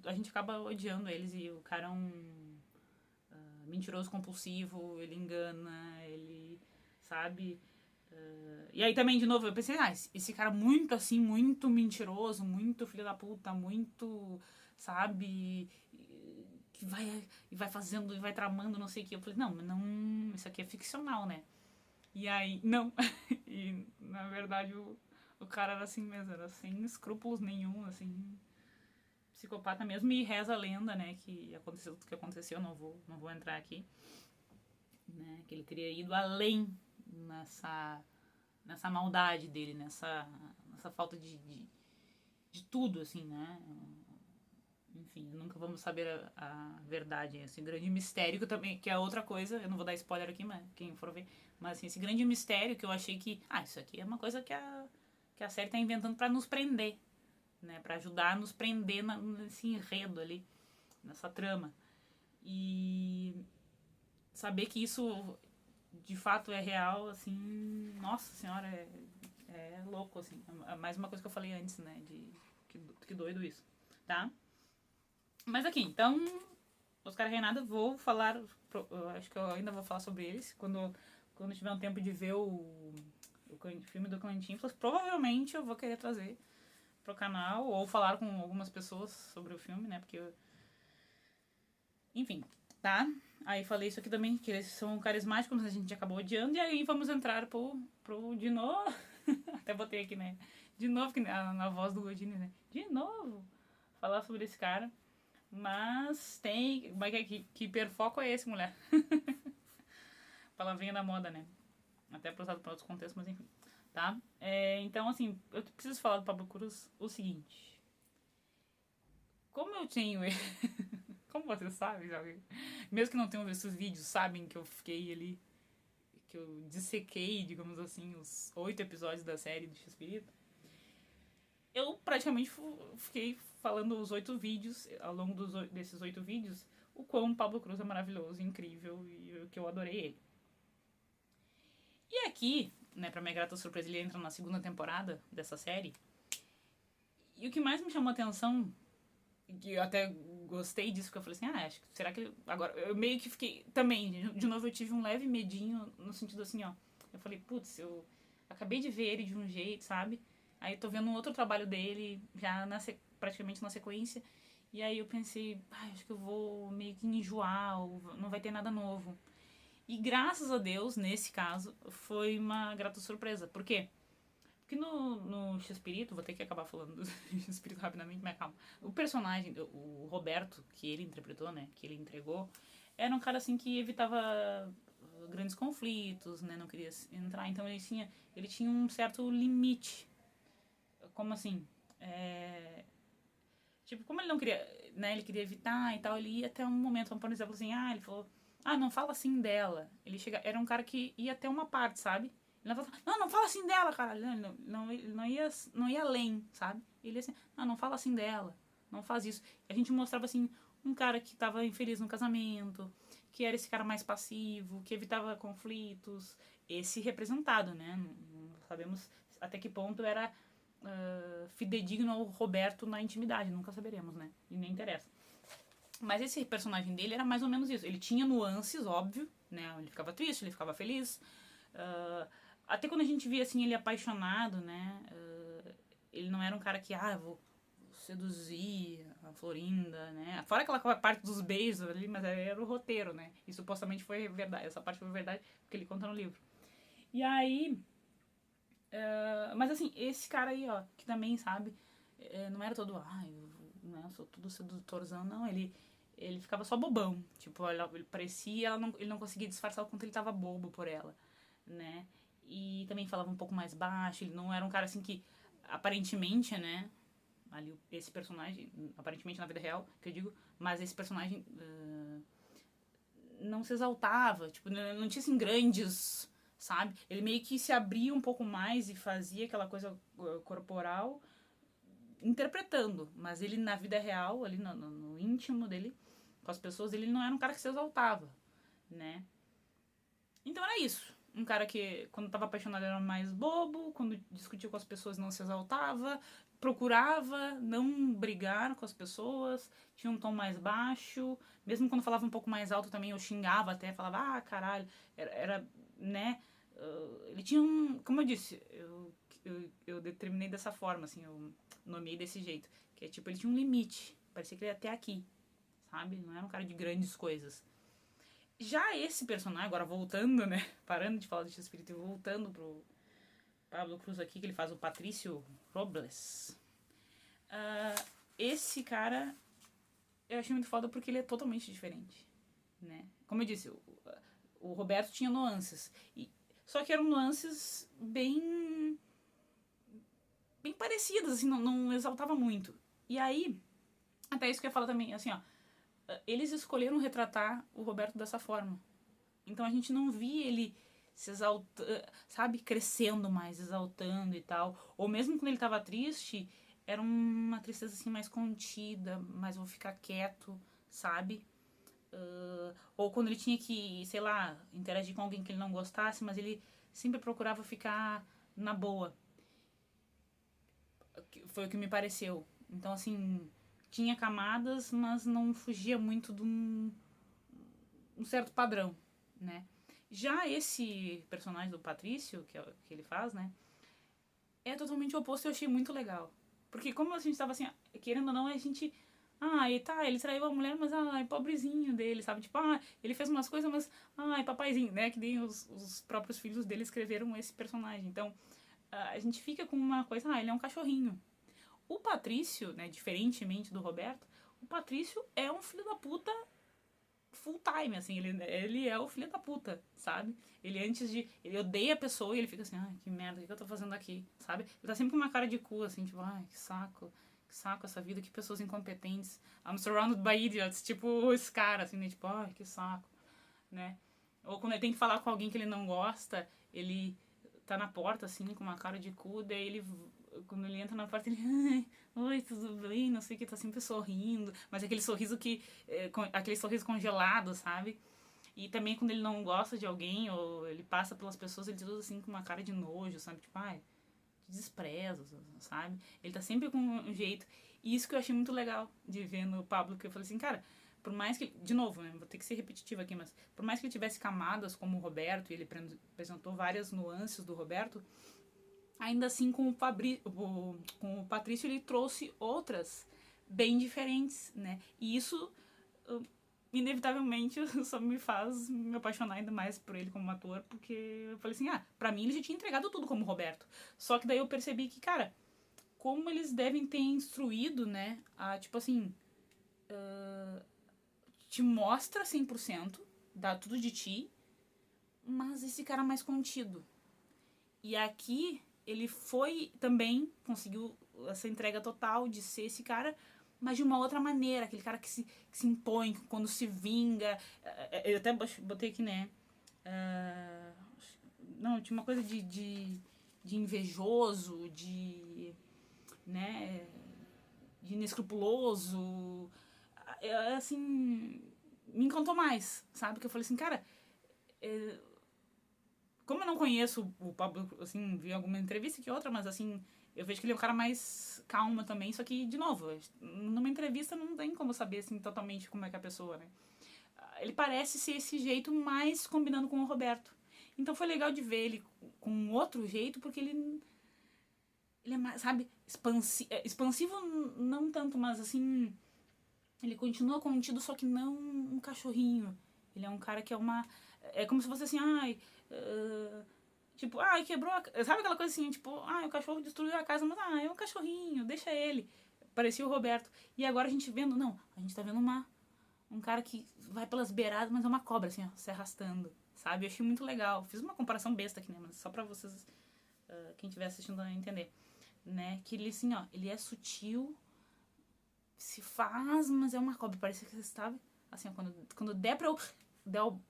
a gente acaba odiando eles, e o cara é um mentiroso compulsivo, ele engana, ele, sabe? E aí também, de novo, eu pensei, esse cara muito assim, muito mentiroso, muito filho da puta, muito, sabe? Que vai fazendo, e vai tramando, não sei o que. Eu falei, não, isso aqui é ficcional, né? E aí, não. E, na verdade, o cara era assim mesmo, era sem escrúpulos nenhum, assim, psicopata mesmo. E reza a lenda, né, que aconteceu tudo que aconteceu, não vou entrar aqui, né, que ele teria ido além nessa maldade dele, nessa falta de tudo, assim, né. Enfim, nunca vamos saber a verdade, esse grande mistério que também, que é outra coisa, eu não vou dar spoiler aqui, mas quem for ver, mas assim, esse grande mistério que eu achei que, isso aqui é uma coisa que a série tá inventando pra nos prender, né, pra ajudar a nos prender nesse enredo ali, nessa trama. E saber que isso de fato é real, assim, nossa senhora, é louco, assim, é mais uma coisa que eu falei antes, né, que doido isso, tá? Mas aqui, então, Oscar e Renata, vou falar, eu acho que eu ainda vou falar sobre eles quando tiver um tempo de ver o filme do Cantinflas. Provavelmente eu vou querer trazer pro canal ou falar com algumas pessoas sobre o filme, né? Porque, enfim, tá? Aí falei isso aqui também, que eles são carismáticos, mas a gente acabou odiando. E aí vamos entrar pro de novo. Até botei aqui, né? De novo, que na voz do Godini, né? De novo. Falar sobre esse cara. Mas tem. Mas que hiperfoco é esse, mulher? Palavrinha da moda, né? Até usado para outros contextos, mas enfim. Tá? Então, assim, eu preciso falar do Pablo Cruz o seguinte. Como eu tenho. Como vocês sabem, já, mesmo que não tenham visto os vídeos, sabem que eu fiquei ali. Que eu dissequei, digamos assim, os 8 episódios da série do X-Espírito. Eu praticamente fiquei falando os 8 vídeos, ao longo desses 8 vídeos, o quão Pablo Cruz é maravilhoso, incrível e o que eu adorei ele. E aqui, né, pra minha grata surpresa, ele entra na segunda temporada dessa série. E o que mais me chamou a atenção, que eu até gostei disso, porque eu falei assim, acho que será que ele... Agora, eu meio que fiquei... Também, de novo, eu tive um leve medinho, no sentido assim, ó. Eu falei, putz, eu acabei de ver ele de um jeito, sabe? Aí tô vendo um outro trabalho dele, já praticamente na sequência. E aí eu pensei, acho que eu vou meio que enjoar, ou não vai ter nada novo. E graças a Deus, nesse caso, foi uma grata surpresa. Por quê? Porque no X-Espírito, vou ter que acabar falando do X-Espírito rapidamente, mas calma. O personagem, o Roberto, que ele interpretou, né, que ele entregou, era um cara assim que evitava grandes conflitos, né, não queria entrar. Então ele tinha um certo limite. Como assim? Tipo, como ele não queria, né, ele queria evitar e tal, ele ia até um momento, por exemplo, assim, ele falou, não fala assim dela. Era um cara que ia até uma parte, sabe? Ele não falava, não fala assim dela, caralho. Ele não ia além, sabe? Ele ia assim, não fala assim dela, não faz isso. E a gente mostrava, assim, um cara que tava infeliz no casamento, que era esse cara mais passivo, que evitava conflitos, esse representado, né? Não sabemos até que ponto era fidedigno ao Roberto na intimidade, nunca saberemos, né? E nem interessa. Mas esse personagem dele era mais ou menos isso. Ele tinha nuances, óbvio, né? Ele ficava triste, ele ficava feliz. Até quando a gente via, assim, ele apaixonado, né? Ele não era um cara que, vou seduzir a Florinda, né? Fora aquela parte dos beijos ali, mas era o roteiro, né? E supostamente foi verdade. Essa parte foi verdade, porque ele conta no livro. E aí... mas assim, esse cara aí, ó, que também, sabe, não era todo, eu sou tudo sedutorzão, não, ele ficava só bobão, tipo, ele parecia, ele não conseguia disfarçar o quanto ele tava bobo por ela, né, e também falava um pouco mais baixo, ele não era um cara assim que, aparentemente, né, ali esse personagem, aparentemente na vida real, que eu digo, mas esse personagem não se exaltava, tipo, não tinha assim grandes, sabe? Ele meio que se abria um pouco mais e fazia aquela coisa corporal interpretando, mas ele na vida real, ali no íntimo dele, com as pessoas, ele não era um cara que se exaltava, né? Então era isso. Um cara que, quando tava apaixonado, era mais bobo, quando discutia com as pessoas, não se exaltava, procurava não brigar com as pessoas, tinha um tom mais baixo, mesmo quando falava um pouco mais alto também eu xingava até, falava, caralho, né? Ele tinha um, como eu disse, eu determinei dessa forma, assim, eu nomeei desse jeito, que é tipo, ele tinha um limite, parecia que ele ia até aqui, sabe? Não era um cara de grandes coisas. Já esse personagem, agora voltando, né? Parando de falar do X-Espírito e voltando pro Pablo Cruz aqui, que ele faz o Patrício Robles. Esse cara eu achei muito foda porque ele é totalmente diferente, né? Como eu disse, o Roberto tinha nuances. Só que eram nuances bem parecidas, assim, não exaltava muito. E aí, até isso que eu ia falar também, assim, ó, eles escolheram retratar o Roberto dessa forma. Então a gente não via ele se exaltando, sabe, crescendo mais, exaltando e tal. Ou mesmo quando ele tava triste, era uma tristeza assim mais contida, mais vou ficar quieto, sabe? Ou quando ele tinha que, sei lá, interagir com alguém que ele não gostasse, mas ele sempre procurava ficar na boa. Foi o que me pareceu. Então, assim, tinha camadas, mas não fugia muito de um certo padrão, né? Já esse personagem do Patrício, que ele faz, né? É totalmente o oposto e eu achei muito legal. Porque como a gente tava assim, querendo ou não, a gente... e tá, ele traiu a mulher, mas pobrezinho dele, sabe? Tipo, ele fez umas coisas, mas papaizinho, né? Que nem os próprios filhos dele escreveram esse personagem. Então, a gente fica com uma coisa, ele é um cachorrinho. O Patrício, né, diferentemente do Roberto, o Patrício é um filho da puta full time, assim, ele é o filho da puta, sabe? Ele odeia a pessoa e ele fica assim, que merda, o que eu tô fazendo aqui, sabe? Ele tá sempre com uma cara de cu, assim, tipo, que saco essa vida, que pessoas incompetentes. I'm surrounded by idiots, tipo, esse cara, assim, né? Tipo, que saco, né? Ou quando ele tem que falar com alguém que ele não gosta, ele tá na porta, assim, com uma cara de cu, daí ele, quando ele entra na porta, ele, oi, tudo bem, não sei o que, tá sempre sorrindo, mas aquele sorriso aquele sorriso congelado, sabe? E também quando ele não gosta de alguém, ou ele passa pelas pessoas, ele tudo assim com uma cara de nojo, sabe? Tipo, de desprezo, sabe? Ele tá sempre com um jeito. E isso que eu achei muito legal de ver no Pablo, que eu falei assim, cara, por mais que, de novo, né, vou ter que ser repetitivo aqui, mas por mais que ele tivesse camadas como o Roberto, e ele apresentou várias nuances do Roberto, ainda assim com com o Patrício ele trouxe outras bem diferentes, né? E isso inevitavelmente só me faz me apaixonar ainda mais por ele como ator, porque eu falei assim, pra mim ele já tinha entregado tudo como Roberto. Só que daí eu percebi que, cara, como eles devem ter instruído, né, tipo assim, te mostra 100%, dá tudo de ti, mas esse cara mais contido. E aqui ele foi também, conseguiu essa entrega total de ser esse cara, mas de uma outra maneira, aquele cara que se impõe, quando se vinga. Eu até botei aqui, né? Não, tinha uma coisa de invejoso, né? De inescrupuloso. Assim, me encantou mais, sabe? Que eu falei assim, cara, como eu não conheço o Pablo, assim, vi alguma entrevista que outra, mas assim, eu vejo que ele é um cara mais calmo também, só que, de novo, numa entrevista não tem como saber, assim, totalmente como é que é a pessoa, né? Ele parece ser esse jeito mais combinando com o Roberto. Então foi legal de ver ele com outro jeito, porque ele é mais, sabe, expansivo não tanto, mas assim, ele continua contido, só que não um cachorrinho. Ele é um cara que é como se fosse assim, tipo, quebrou sabe aquela coisa assim, tipo, o cachorro destruiu a casa, mas é um cachorrinho, deixa ele. Parecia o Roberto. E agora a gente tá vendo um cara que vai pelas beiradas, mas é uma cobra, assim, ó, se arrastando, sabe? Eu achei muito legal. Fiz uma comparação besta aqui, né, mas só pra vocês, quem estiver assistindo, entender, né? Que ele, assim, ó, ele é sutil, se faz, mas é uma cobra, parece que você sabe, assim, ó, quando der pra eu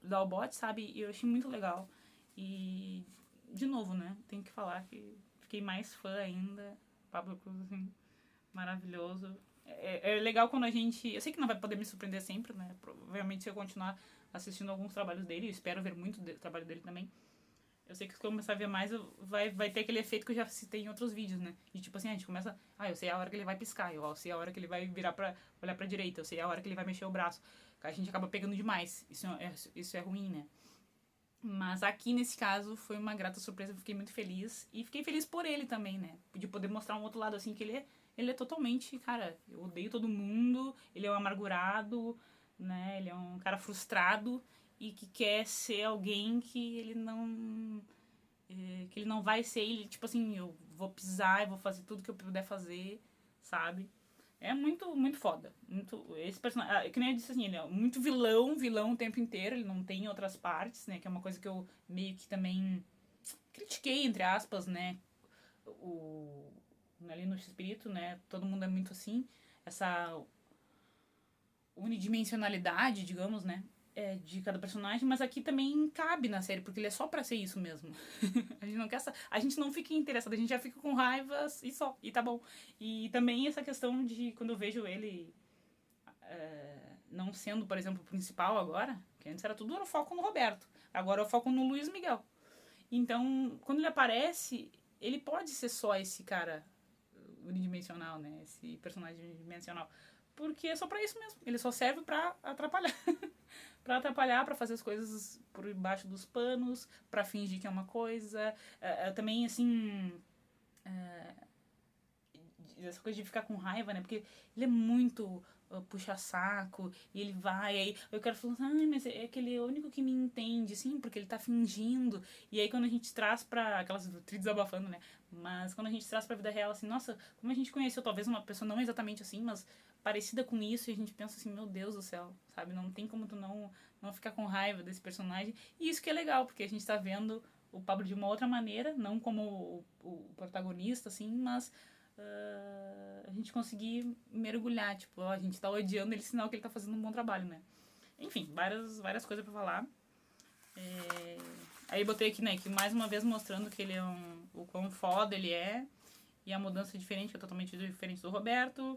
dar o bote, sabe? E eu achei muito legal. E, de novo, né? Tenho que falar que fiquei mais fã ainda. Pablo Cruz, assim, maravilhoso. É legal quando a gente... Eu sei que não vai poder me surpreender sempre, né? Provavelmente se eu continuar assistindo alguns trabalhos dele, eu espero ver muito trabalho dele também. Eu sei que se eu começar a ver mais, vai ter aquele efeito que eu já citei em outros vídeos, né? De tipo assim, a gente começa... eu sei a hora que ele vai piscar, eu sei a hora que ele vai virar pra olhar pra direita, eu sei a hora que ele vai mexer o braço. A gente acaba pegando demais. Isso é ruim, né? Mas aqui, nesse caso, foi uma grata surpresa. Eu fiquei muito feliz. E fiquei feliz por ele também, né? De poder mostrar um outro lado, assim, que ele é totalmente, cara, eu odeio todo mundo. Ele é um amargurado, né? Ele é um cara frustrado e que quer ser alguém que ele não... que ele não vai ser. Ele, tipo assim, eu vou pisar, eu vou fazer tudo que eu puder fazer, sabe? É muito, muito foda. Esse personagem, que nem eu disse assim, ele é muito vilão o tempo inteiro, ele não tem outras partes, né? Que é uma coisa que eu meio que também critiquei, entre aspas, né? Ali no Espírito, né? Todo mundo é muito assim. Essa unidimensionalidade, digamos, né? De cada personagem, mas aqui também cabe na série, porque ele é só pra ser isso mesmo. A gente não quer a gente não fica interessado, a gente já fica com raiva e só, e tá bom. E também essa questão de quando eu vejo ele não sendo, por exemplo, o principal agora, que antes era o foco no Roberto, agora é o foco no Luiz Miguel. Então, quando ele aparece, ele pode ser só esse cara unidimensional, né? Esse personagem unidimensional. porque é só pra isso mesmo. Ele só serve pra atrapalhar. Pra atrapalhar, pra fazer as coisas por baixo dos panos, pra fingir que é uma coisa. Também, assim, essa coisa de ficar com raiva, né? Porque ele é muito puxa-saco, e ele vai, aí eu quero falar, ai, mas é que ele é o único que me entende, sim, porque ele tá fingindo. E aí quando a gente traz pra, aquelas tri desabafando, né? Mas quando a gente traz pra vida real, assim, nossa, como a gente conheceu talvez uma pessoa não exatamente assim, mas parecida com isso, e a gente pensa assim, meu Deus do céu, sabe? Não tem como tu não ficar com raiva desse personagem. E isso que é legal, porque a gente tá vendo o Pablo de uma outra maneira, não como o protagonista, assim, mas a gente conseguir mergulhar, tipo, ó, a gente tá odiando ele, sinal que ele tá fazendo um bom trabalho, né? Enfim, várias coisas pra falar. Aí botei aqui, né, que mais uma vez mostrando que ele é o quão foda ele é, e a mudança é diferente, que é totalmente diferente do Roberto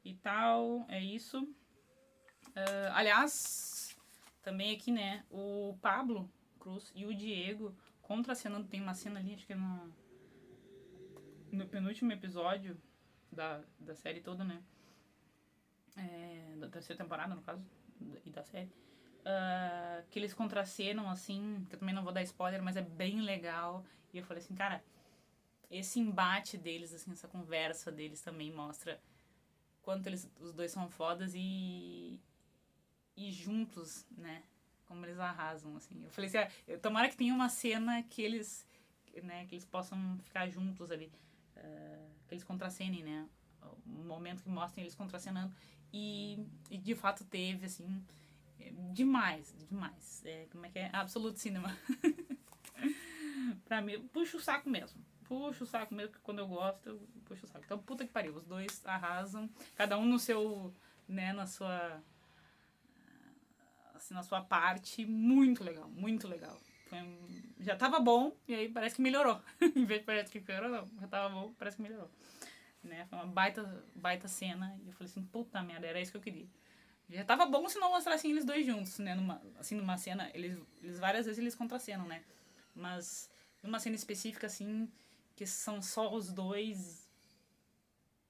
e tal, é isso. Aliás, também aqui, né, o Pablo Cruz e o Diego contracenando, tem uma cena ali, acho que é no penúltimo episódio da série toda, né? Da terceira temporada, no caso, e da série. Que eles contracenam, assim, que eu também não vou dar spoiler, mas é bem legal. E eu falei assim, cara, esse embate deles, assim, essa conversa deles também mostra quanto os dois são fodas e juntos, né? Como eles arrasam, assim. Eu falei assim, tomara que tenha uma cena que eles, né, que eles possam ficar juntos ali. Que eles contracenem, né? Um momento que mostrem eles contracenando. E de fato teve, assim, demais. Como é que é? Absolute Cinema. Pra mim, puxa o saco mesmo. Puxa o saco mesmo, que quando eu gosto, eu puxo o saco. Então, puta que pariu. Os dois arrasam. Cada um no seu, né, na sua... Assim, na sua parte. Muito legal, muito legal. Já tava bom, e aí parece que melhorou. Em vez de parece que piorou, não. Já tava bom, parece que melhorou. Né? Foi uma baita cena. E eu falei assim, puta merda, era isso que eu queria. Já tava bom se não mostrassem eles dois juntos, né? Numa cena, eles várias vezes eles contracenam, né? Mas numa cena específica, assim, que são só os dois,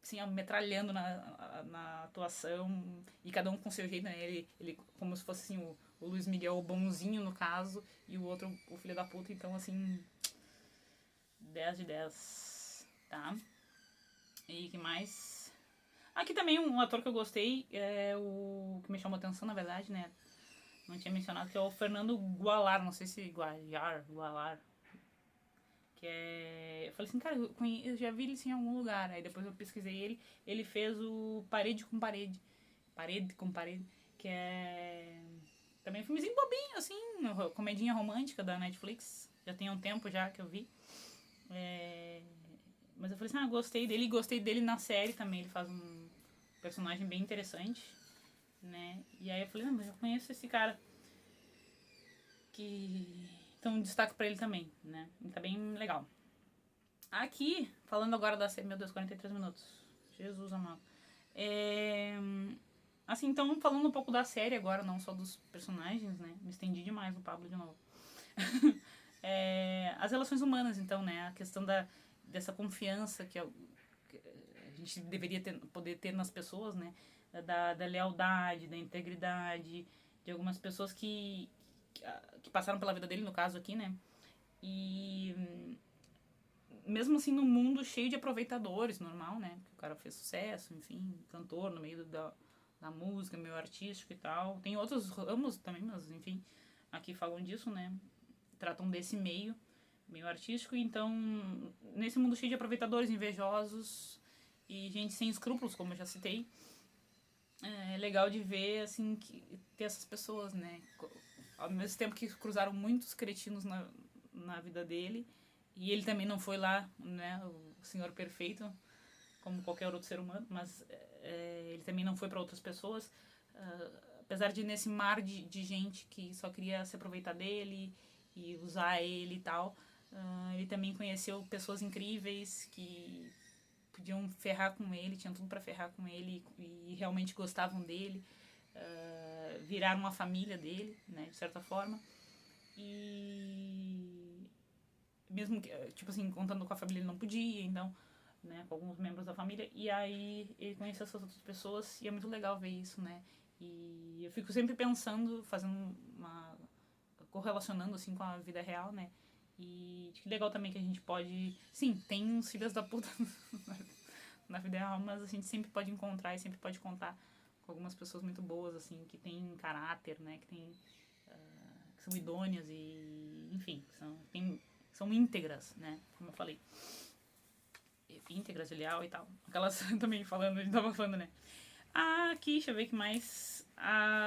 assim, metralhando na atuação, e cada um com seu jeito, né? Ele como se fosse, assim, o Luiz Miguel o bonzinho, no caso, e o outro o filho da puta. Então, assim, 10 de 10, tá? E que mais? Aqui também um ator que eu gostei, é o que me chamou atenção, na verdade, né? Não tinha mencionado, que é o Fernando Gualar, não sei se Gualar. Que é... Eu falei assim, cara, eu já vi ele assim, em algum lugar. Aí depois eu pesquisei ele fez o Parede com Parede. Parede com Parede, que é... Também um filmezinho bobinho, assim, comedinha romântica da Netflix. Já tem um tempo já que eu vi. Mas eu falei assim, gostei dele. E gostei dele na série também. Ele faz um personagem bem interessante, né? E aí eu falei, mas eu conheço esse cara. Então, um destaque pra ele também, né? E tá bem legal. Aqui, falando agora da série, meu Deus, 43 minutos. Jesus amado. Assim, então, falando um pouco da série agora, não só dos personagens, né? Me estendi demais no Pablo de novo. As relações humanas, então, né? A questão dessa confiança que a gente deveria poder ter nas pessoas, né? Da lealdade, da integridade, de algumas pessoas que passaram pela vida dele, no caso aqui, né? E mesmo assim, num mundo cheio de aproveitadores, normal, né? Porque o cara fez sucesso, enfim, cantor no meio da música, meio artístico e tal. Tem outros ramos também, mas enfim, aqui falam disso, né? Tratam desse meio artístico. Então, nesse mundo cheio de aproveitadores, invejosos e gente sem escrúpulos, como eu já citei, é legal de ver, assim, ter essas pessoas, né? Ao mesmo tempo que cruzaram muitos cretinos na vida dele, e ele também não foi lá, né, o senhor perfeito, como qualquer outro ser humano, mas ele também não foi para outras pessoas, apesar de nesse mar de gente que só queria se aproveitar dele e usar ele e tal, ele também conheceu pessoas incríveis que podiam ferrar com ele, tinham tudo para ferrar com ele e realmente gostavam dele, viraram uma família dele, né, de certa forma. E mesmo que, tipo assim, contando com a família ele não podia, então né, com alguns membros da família, e aí ele conheceu essas outras pessoas, e é muito legal ver isso, né, e eu fico sempre pensando, fazendo correlacionando, assim, com a vida real, né, e que legal também que a gente pode, sim, tem uns filhos da puta na vida real, mas a gente sempre pode encontrar e sempre pode contar com algumas pessoas muito boas, assim, que têm caráter, né, que tem, que são idôneas e, enfim, são íntegras, né, como eu falei. Íntegras, de leal e tal. Aquelas também falando, a gente tava falando, né. Aqui, deixa eu ver o que mais.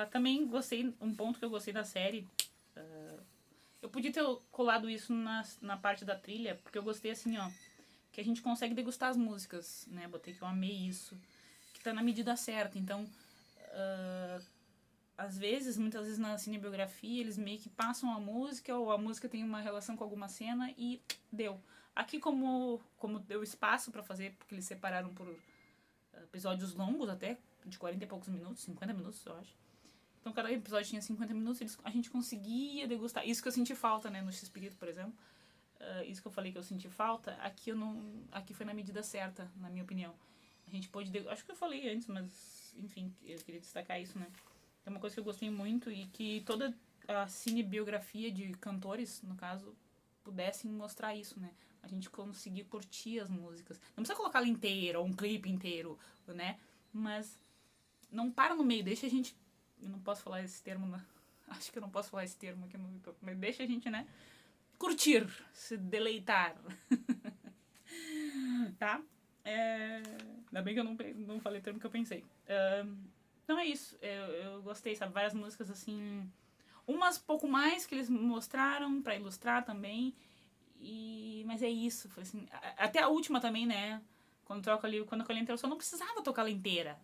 Também gostei, um ponto que eu gostei da série, eu podia ter colado isso na parte da trilha, porque eu gostei assim, ó, que a gente consegue degustar as músicas, né, botei que eu amei isso, que tá na medida certa, então, às vezes, muitas vezes na cinebiografia, eles meio que passam a música, ou a música tem uma relação com alguma cena e deu. Aqui, como deu espaço pra fazer, porque eles separaram por episódios longos até, de 40 e poucos minutos, 50 minutos, eu acho. Então, cada episódio tinha 50 minutos, a gente conseguia degustar. Isso que eu senti falta, né, no X-Espírito, por exemplo. Isso que eu falei que eu senti falta, aqui foi na medida certa, na minha opinião. A gente pôde... Acho que eu falei antes, mas, enfim, eu queria destacar isso, né. É uma coisa que eu gostei muito e que toda a cinebiografia de cantores, no caso, pudessem mostrar isso, né? A gente conseguir curtir as músicas. Não precisa colocar ela inteira, ou um clipe inteiro, né? Mas não para no meio, deixa a gente... Eu não posso falar esse termo, né? Acho que eu não posso falar esse termo aqui no YouTube, mas deixa a gente, né? Curtir, se deleitar. Tá? Ainda bem que eu não falei o termo que eu pensei. Então é isso, eu gostei, sabe? Várias músicas assim... Umas pouco mais que eles mostraram pra ilustrar também. Mas é isso, foi assim... Até a última também, né? Quando eu coloquei a inteira, eu não precisava tocar ela inteira.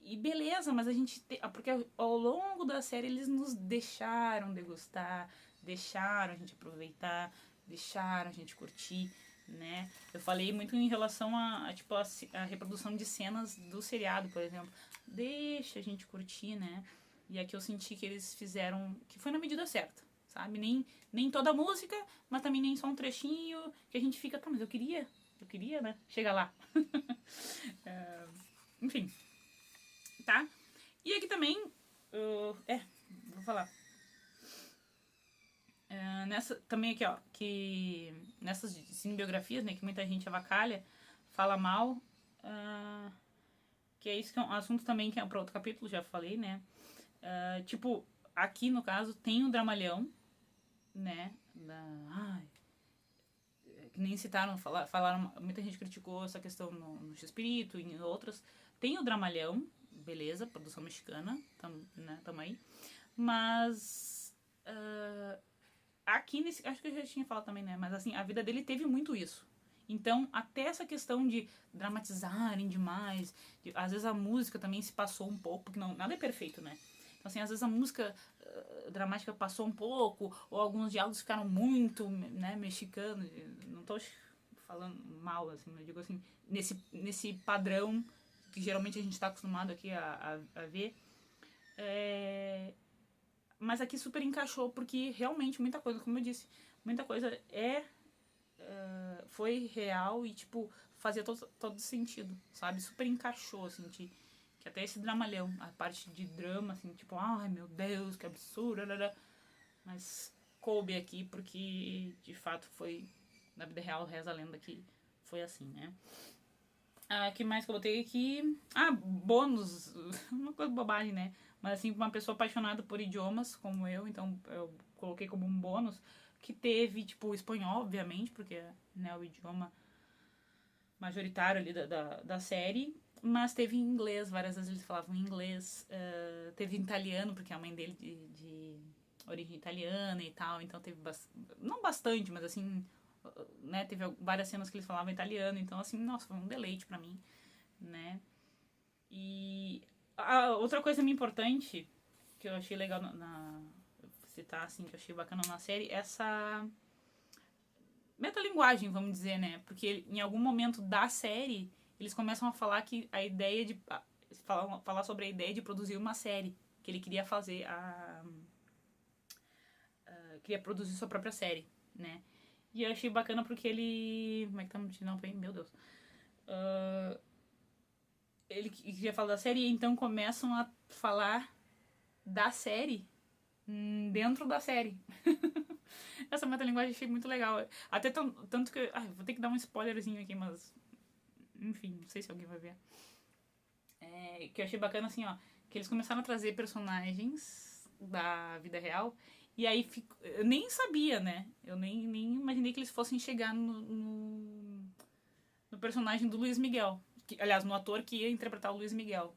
E beleza, mas a gente... Porque ao longo da série eles nos deixaram degustar, deixaram a gente aproveitar, deixaram a gente curtir, né? Eu falei muito em relação tipo, a reprodução de cenas do seriado, por exemplo. Deixa a gente curtir, né? E aqui eu senti que eles fizeram... Que foi na medida certa, sabe? Nem toda a música, mas também nem só um trechinho que a gente fica... Tá, mas eu queria, né? Chega lá. Enfim... Tá? E aqui também, vou falar. Também aqui, ó, que nessas cinebiografias, né, que muita gente avacalha, fala mal, que é isso que é um assunto também que é para outro capítulo, já falei, né? Tipo, aqui no caso tem o Dramalhão, né? Que nem citaram, falaram, muita gente criticou essa questão no X-Espírito e em outras. Tem o Dramalhão, beleza, produção mexicana, né, tamo aí. Mas aqui nesse... Acho que eu já tinha falado também, né? Mas assim, a vida dele teve muito isso. Então, até essa questão de dramatizarem demais, às vezes a música também se passou um pouco, porque nada é perfeito, né? Então, assim, às vezes a música dramática passou um pouco, ou alguns diálogos ficaram muito, né, mexicanos. Não tô falando mal, assim, mas eu digo assim, nesse padrão que geralmente a gente está acostumado aqui a ver. Mas aqui super encaixou, porque realmente muita coisa, como eu disse, muita coisa foi real e, tipo, fazia todo sentido, sabe? Super encaixou, assim, que até esse dramalhão, a parte de drama, assim, tipo, ai meu Deus, que absurdo, mas coube aqui porque, de fato, foi, na vida real, reza a lenda que foi assim, né? Que mais que eu botei aqui? Bônus. Uma coisa bobagem, né? Mas assim, uma pessoa apaixonada por idiomas, como eu, então eu coloquei como um bônus, que teve, tipo, o espanhol, obviamente, porque né, o idioma majoritário ali da série, mas teve em inglês, várias vezes eles falavam em inglês, teve em italiano, porque a mãe dele de origem italiana e tal, então teve não bastante, mas assim, né, teve várias cenas que eles falavam italiano, então assim, nossa, foi um deleite pra mim, né? E outra coisa muito importante que eu achei legal citar, assim, que eu achei bacana na série, essa metalinguagem, vamos dizer, né? Porque em algum momento da série, eles começam a falar que a ideia de... falar sobre a ideia de produzir uma série, que ele queria fazer queria produzir sua própria série, né? E eu achei bacana porque ele... Como é que tá no não, meu Deus. Ele queria falar da série, e então começam a falar da série dentro da série. Essa metalinguagem eu achei muito legal. Até tanto que... vou ter que dar um spoilerzinho aqui, mas... Enfim, não sei se alguém vai ver. Que eu achei bacana, assim, ó. Que eles começaram a trazer personagens da vida real. E aí, eu nem sabia, né? Eu nem imaginei que eles fossem chegar no personagem do Luiz Miguel. Aliás, no ator que ia interpretar o Luiz Miguel.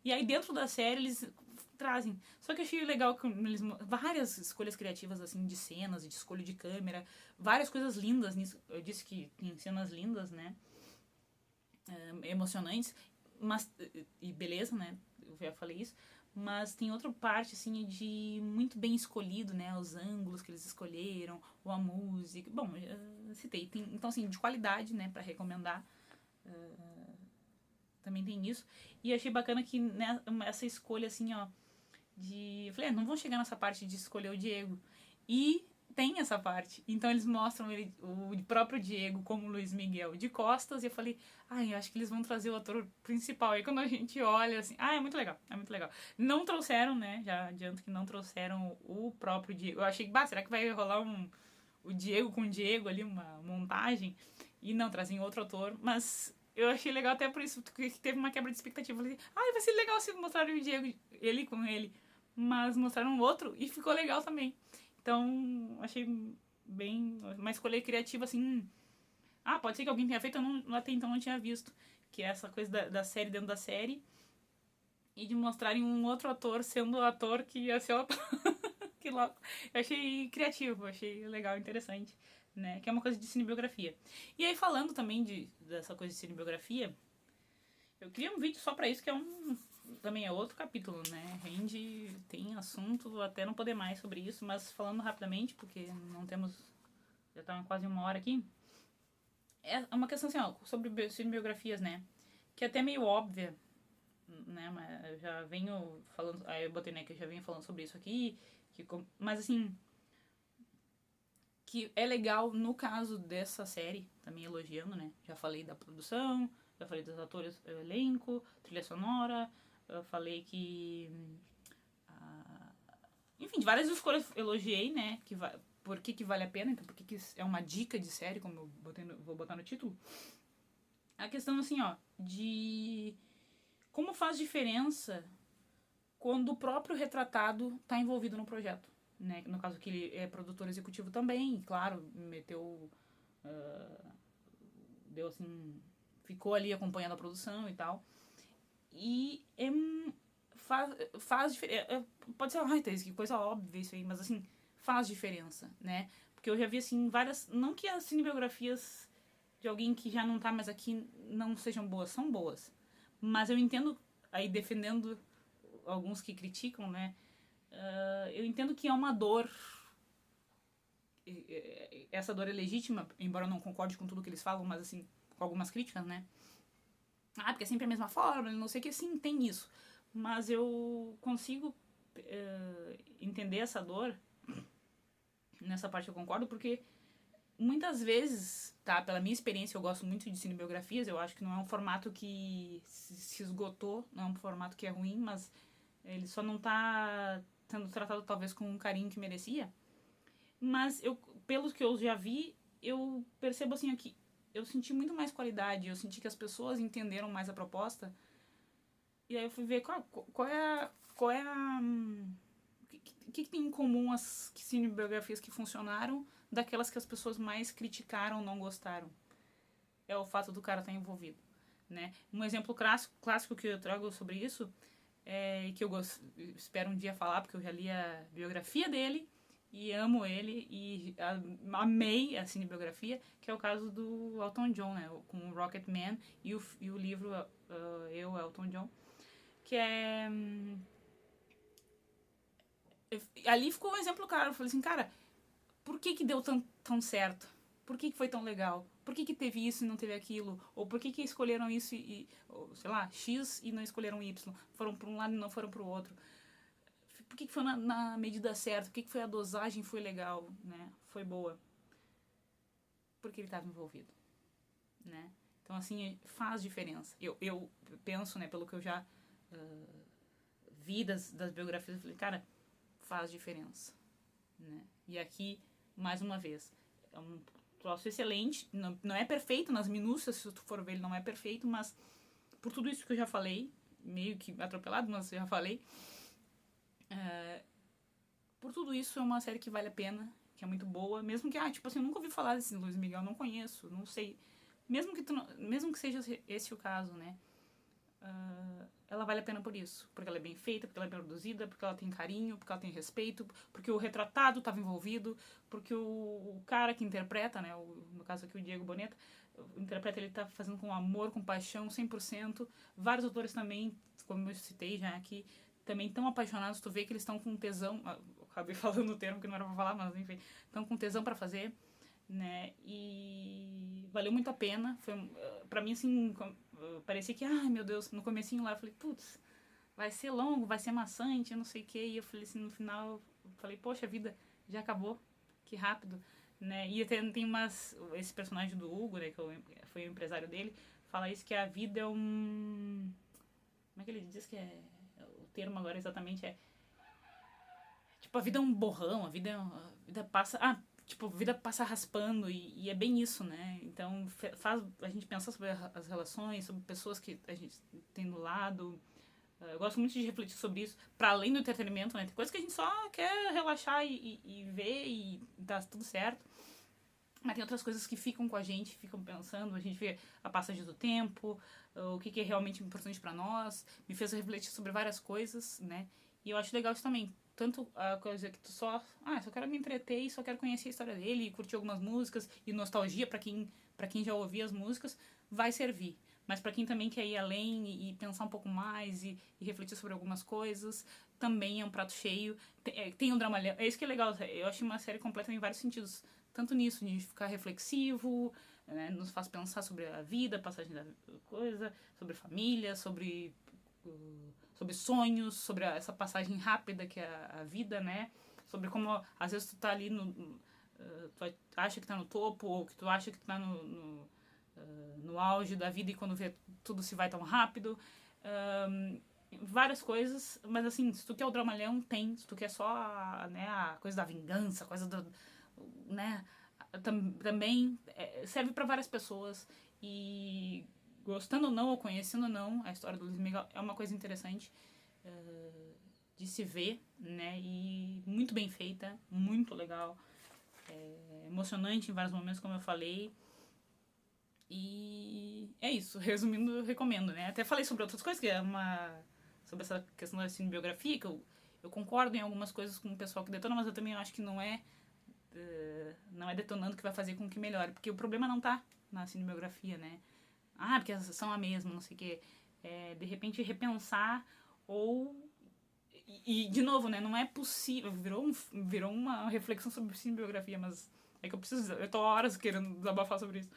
E aí, dentro da série, eles trazem. Só que eu achei legal que eles... Várias escolhas criativas, assim, de cenas, de escolha de câmera. Várias coisas lindas nisso. Eu disse que tem cenas lindas, né? Emocionantes. Mas, e beleza, né? Eu já falei isso. Mas tem outra parte, assim, de muito bem escolhido, né? Os ângulos que eles escolheram, ou a música. Bom, eu citei. Então, assim, de qualidade, né? Pra recomendar. Também tem isso. E achei bacana que né, essa escolha, assim, ó, de... Eu falei, não vão chegar nessa parte de escolher o Diego. E tem essa parte. Então eles mostram ele, o próprio Diego como Luiz Miguel de costas. E eu falei, eu acho que eles vão trazer o ator principal. E quando a gente olha, assim... é muito legal, é muito legal. Não trouxeram, né? Já adianto que não trouxeram o próprio Diego. Eu achei, será que vai rolar o Diego com o Diego ali, uma montagem? E não, trazem outro ator. Mas eu achei legal até por isso, porque teve uma quebra de expectativa. Eu falei, vai ser legal se mostrarem o Diego, ele com ele. Mas mostraram outro e ficou legal também. Então, achei bem... Uma escolha criativa, assim... pode ser que alguém tenha feito, eu até então não tinha visto. Que é essa coisa da série dentro da série. E de mostrarem um outro ator sendo o ator que ia ser o ator. Que louco. Eu achei criativo, achei legal, interessante. Né? Que é uma coisa de cinebiografia. E aí, falando também dessa coisa de cinebiografia, eu queria um vídeo só pra isso, que também é outro capítulo, né? Rende, tem assunto até não poder mais sobre isso, mas falando rapidamente, porque não temos... Já tá quase 1 hora aqui. É uma questão assim, ó, sobre cinebiografias, né? Que é até meio óbvia, né? Mas eu já venho falando... Aí eu botei, né, que eu já venho falando sobre isso aqui. Mas assim... Que é legal no caso dessa série, também elogiando, né? Já falei da produção, já falei dos atores, elenco, trilha sonora, eu falei que... enfim, de várias escolhas elogiei, né? Por que vale a pena, então por que é uma dica de série, como eu vou botar no título. A questão, assim, ó, de como faz diferença quando o próprio retratado tá envolvido no projeto. Né? No caso que ele é produtor executivo também, claro, meteu... deu assim... Ficou ali acompanhando a produção e tal. E faz diferença. Pode ser, Thaís, que coisa óbvia isso aí, mas assim, faz diferença, né? Porque eu já vi, assim, várias... Não que as cinebiografias de alguém que já não tá mais aqui não sejam boas, são boas. Mas eu entendo, aí defendendo alguns que criticam, né? Eu entendo que é uma dor. Essa dor é legítima, embora eu não concorde com tudo que eles falam, mas assim, com algumas críticas, né? Porque é sempre a mesma forma, não sei o que, sim, tem isso. Mas eu consigo entender essa dor, nessa parte eu concordo, porque muitas vezes, tá, pela minha experiência, eu gosto muito de cinebiografias, eu acho que não é um formato que se esgotou, não é um formato que é ruim, mas ele só não tá sendo tratado talvez com o carinho que merecia. Mas pelos que eu já vi, eu percebo assim aqui, eu senti muito mais qualidade, eu senti que as pessoas entenderam mais a proposta. E aí eu fui ver qual é a o que tem em comum as cinebiografias que funcionaram daquelas que as pessoas mais criticaram, não gostaram. É o fato do cara estar envolvido, né? Um exemplo clássico que eu trago sobre isso é que eu espero um dia falar, porque eu já li a biografia dele e amo ele e amei a cinebiografia, que é o caso do Elton John, né? Com o Rocket Man e o livro Eu, Elton John, que é... ali ficou um exemplo claro. Eu falei assim, cara, por que deu tão certo? Por que foi tão legal? Por que teve isso e não teve aquilo? Ou por que escolheram isso ou, sei lá, X e não escolheram Y? Foram para um lado e não foram para o outro. Por que foi na medida certa? Por que foi a dosagem foi legal, né? Foi boa. porque ele estava envolvido, né? Então, assim, faz diferença. Eu penso, né, pelo que eu já vi das biografias, eu falei, cara, faz diferença, né? E aqui, mais uma vez, é um troço excelente, não é perfeito nas minúcias, se tu for ver, ele não é perfeito, mas por tudo isso que eu já falei, meio que atropelado, mas eu já falei, por tudo isso é uma série que vale a pena, que é muito boa, mesmo que, tipo assim, eu nunca ouvi falar desse Luiz Miguel, não conheço, não sei, mesmo que seja esse o caso, né, ela vale a pena por isso, porque ela é bem feita, porque ela é bem produzida, porque ela tem carinho, porque ela tem respeito, porque o retratado estava envolvido, porque o cara que interpreta, né, no caso aqui o Diego Boneta, interpreta, ele tá fazendo com amor, com paixão, 100%. Vários autores também, como eu citei já aqui, também tão apaixonados, tu vê que eles estão com tesão, acabei falando o termo que não era pra falar, mas enfim, estão com tesão para fazer, né, e valeu muito a pena, foi, pra mim, assim, parecia que, ai meu Deus, no comecinho lá, eu falei, putz, vai ser longo, vai ser maçante, eu não sei o que, e eu falei assim, no final, eu falei, poxa vida, já acabou, que rápido, né, e tem esse personagem do Hugo, né, que foi o empresário dele, fala isso, que a vida é um, como é que ele diz que é, o termo agora exatamente é, tipo, a vida é um borrão, a vida passa, tipo, a vida passa raspando e é bem isso, né? Então faz a gente pensar sobre as relações, sobre pessoas que a gente tem do lado. Eu gosto muito de refletir sobre isso, para além do entretenimento, né? Tem coisas que a gente só quer relaxar e ver e tá tudo certo. Mas tem outras coisas que ficam com a gente, ficam pensando, a gente vê a passagem do tempo, o que é realmente importante para nós, me fez refletir sobre várias coisas, né? E eu acho legal isso também. Tanto a coisa que tu só quero me entreter e só quero conhecer a história dele e curtir algumas músicas e nostalgia para quem já ouvia as músicas, vai servir. Mas para quem também quer ir além e pensar um pouco mais e refletir sobre algumas coisas, também é um prato cheio. Tem um drama, é isso que é legal, eu acho uma série completa em vários sentidos. Tanto nisso, de ficar reflexivo, né, nos faz pensar sobre a vida, a passagem da coisa, sobre família, sobre sonhos, sobre essa passagem rápida que é a vida, né? Sobre como às vezes tu tá ali tu acha que tá no topo, ou que tu acha que tu tá no auge da vida e quando vê tudo se vai tão rápido. Várias coisas, mas assim, se tu quer o dramalhão, tem. Se tu quer só a coisa da vingança, a coisa do, né, também serve para várias pessoas e gostando ou não ou conhecendo ou não a história do Luiz Miguel é uma coisa interessante de se ver, né, e muito bem feita, muito legal, emocionante em vários momentos, como eu falei, e é isso, resumindo, eu recomendo, né, até falei sobre outras coisas, sobre essa questão da cinebiografia, que eu concordo em algumas coisas com o pessoal que detona, mas eu também acho que não é detonando que vai fazer com que melhore. Porque o problema não tá na cinebiografia, né? Porque elas são a mesma, não sei o quê. De repente repensar ou... de novo, né? Não é possível... Virou uma reflexão sobre cinebiografia, mas é que eu preciso... Eu tô horas querendo desabafar sobre isso.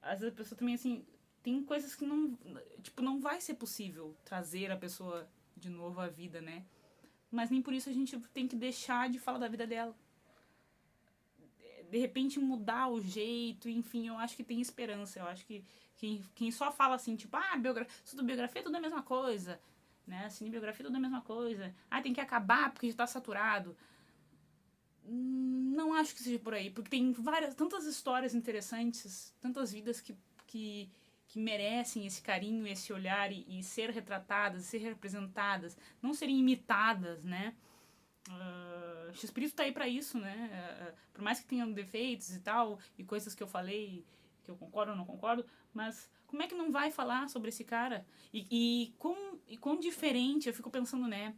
Às vezes a pessoa também, assim... Tem coisas que não... Tipo, não vai ser possível trazer a pessoa de novo à vida, né? Mas nem por isso a gente tem que deixar de falar da vida dela. De repente mudar o jeito, enfim, eu acho que tem esperança. Eu acho que quem só fala assim, tipo, biografia é tudo a mesma coisa, né? Cinebiografia é tudo a mesma coisa. Tem que acabar porque já tá saturado. Não acho que seja por aí, porque tem tantas histórias interessantes, tantas vidas que merecem esse carinho, esse olhar e ser retratadas, ser representadas, não serem imitadas, né? X-Espírito tá aí pra isso, né? Por mais que tenham defeitos e tal, e coisas que eu falei, que eu concordo ou não concordo, mas como é que não vai falar sobre esse cara? E quão diferente, eu fico pensando, né?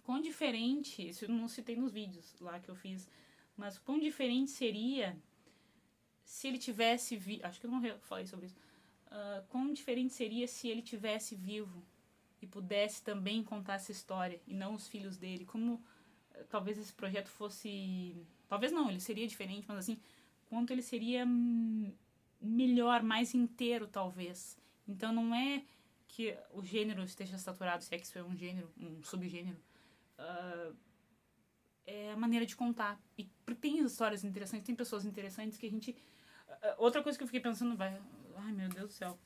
Quão diferente, isso eu não citei nos vídeos lá que eu fiz, mas quão diferente seria se ele tivesse acho que eu não falei sobre isso. Quão diferente seria se ele tivesse vivo e pudesse também contar essa história e não os filhos dele. Como talvez esse projeto fosse... Talvez não, ele seria diferente, mas assim, quanto ele seria melhor, mais inteiro, talvez. Então não é que o gênero esteja saturado, se é que isso é um gênero, um subgênero. é a maneira de contar. E tem histórias interessantes, tem pessoas interessantes que a gente... Outra coisa que eu fiquei pensando, ai meu Deus do céu,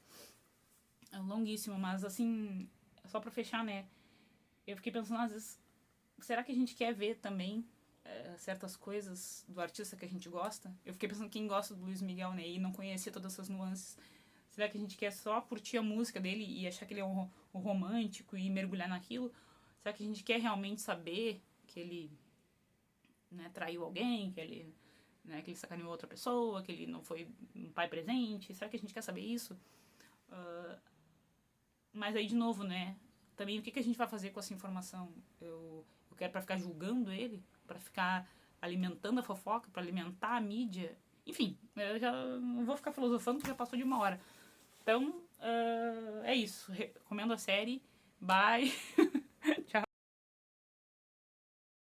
é longuíssimo, mas assim, só pra fechar, né? Eu fiquei pensando, às vezes, será que a gente quer ver também certas coisas do artista que a gente gosta? Eu fiquei pensando, quem gosta do Luiz Miguel, né, e não conhecia todas essas nuances, será que a gente quer só curtir a música dele e achar que ele é um romântico e mergulhar naquilo? Será que a gente quer realmente saber que ele, né, traiu alguém, que ele, né, que ele sacaneou outra pessoa, que ele não foi um pai presente? Será que a gente quer saber isso? Mas aí, de novo, né, também o que a gente vai fazer com essa informação? Eu quero pra ficar julgando ele? Pra ficar alimentando a fofoca? Pra alimentar a mídia? Enfim, eu já não vou ficar filosofando, porque já passou de 1 hora. Então, é isso. Recomendo a série. Bye.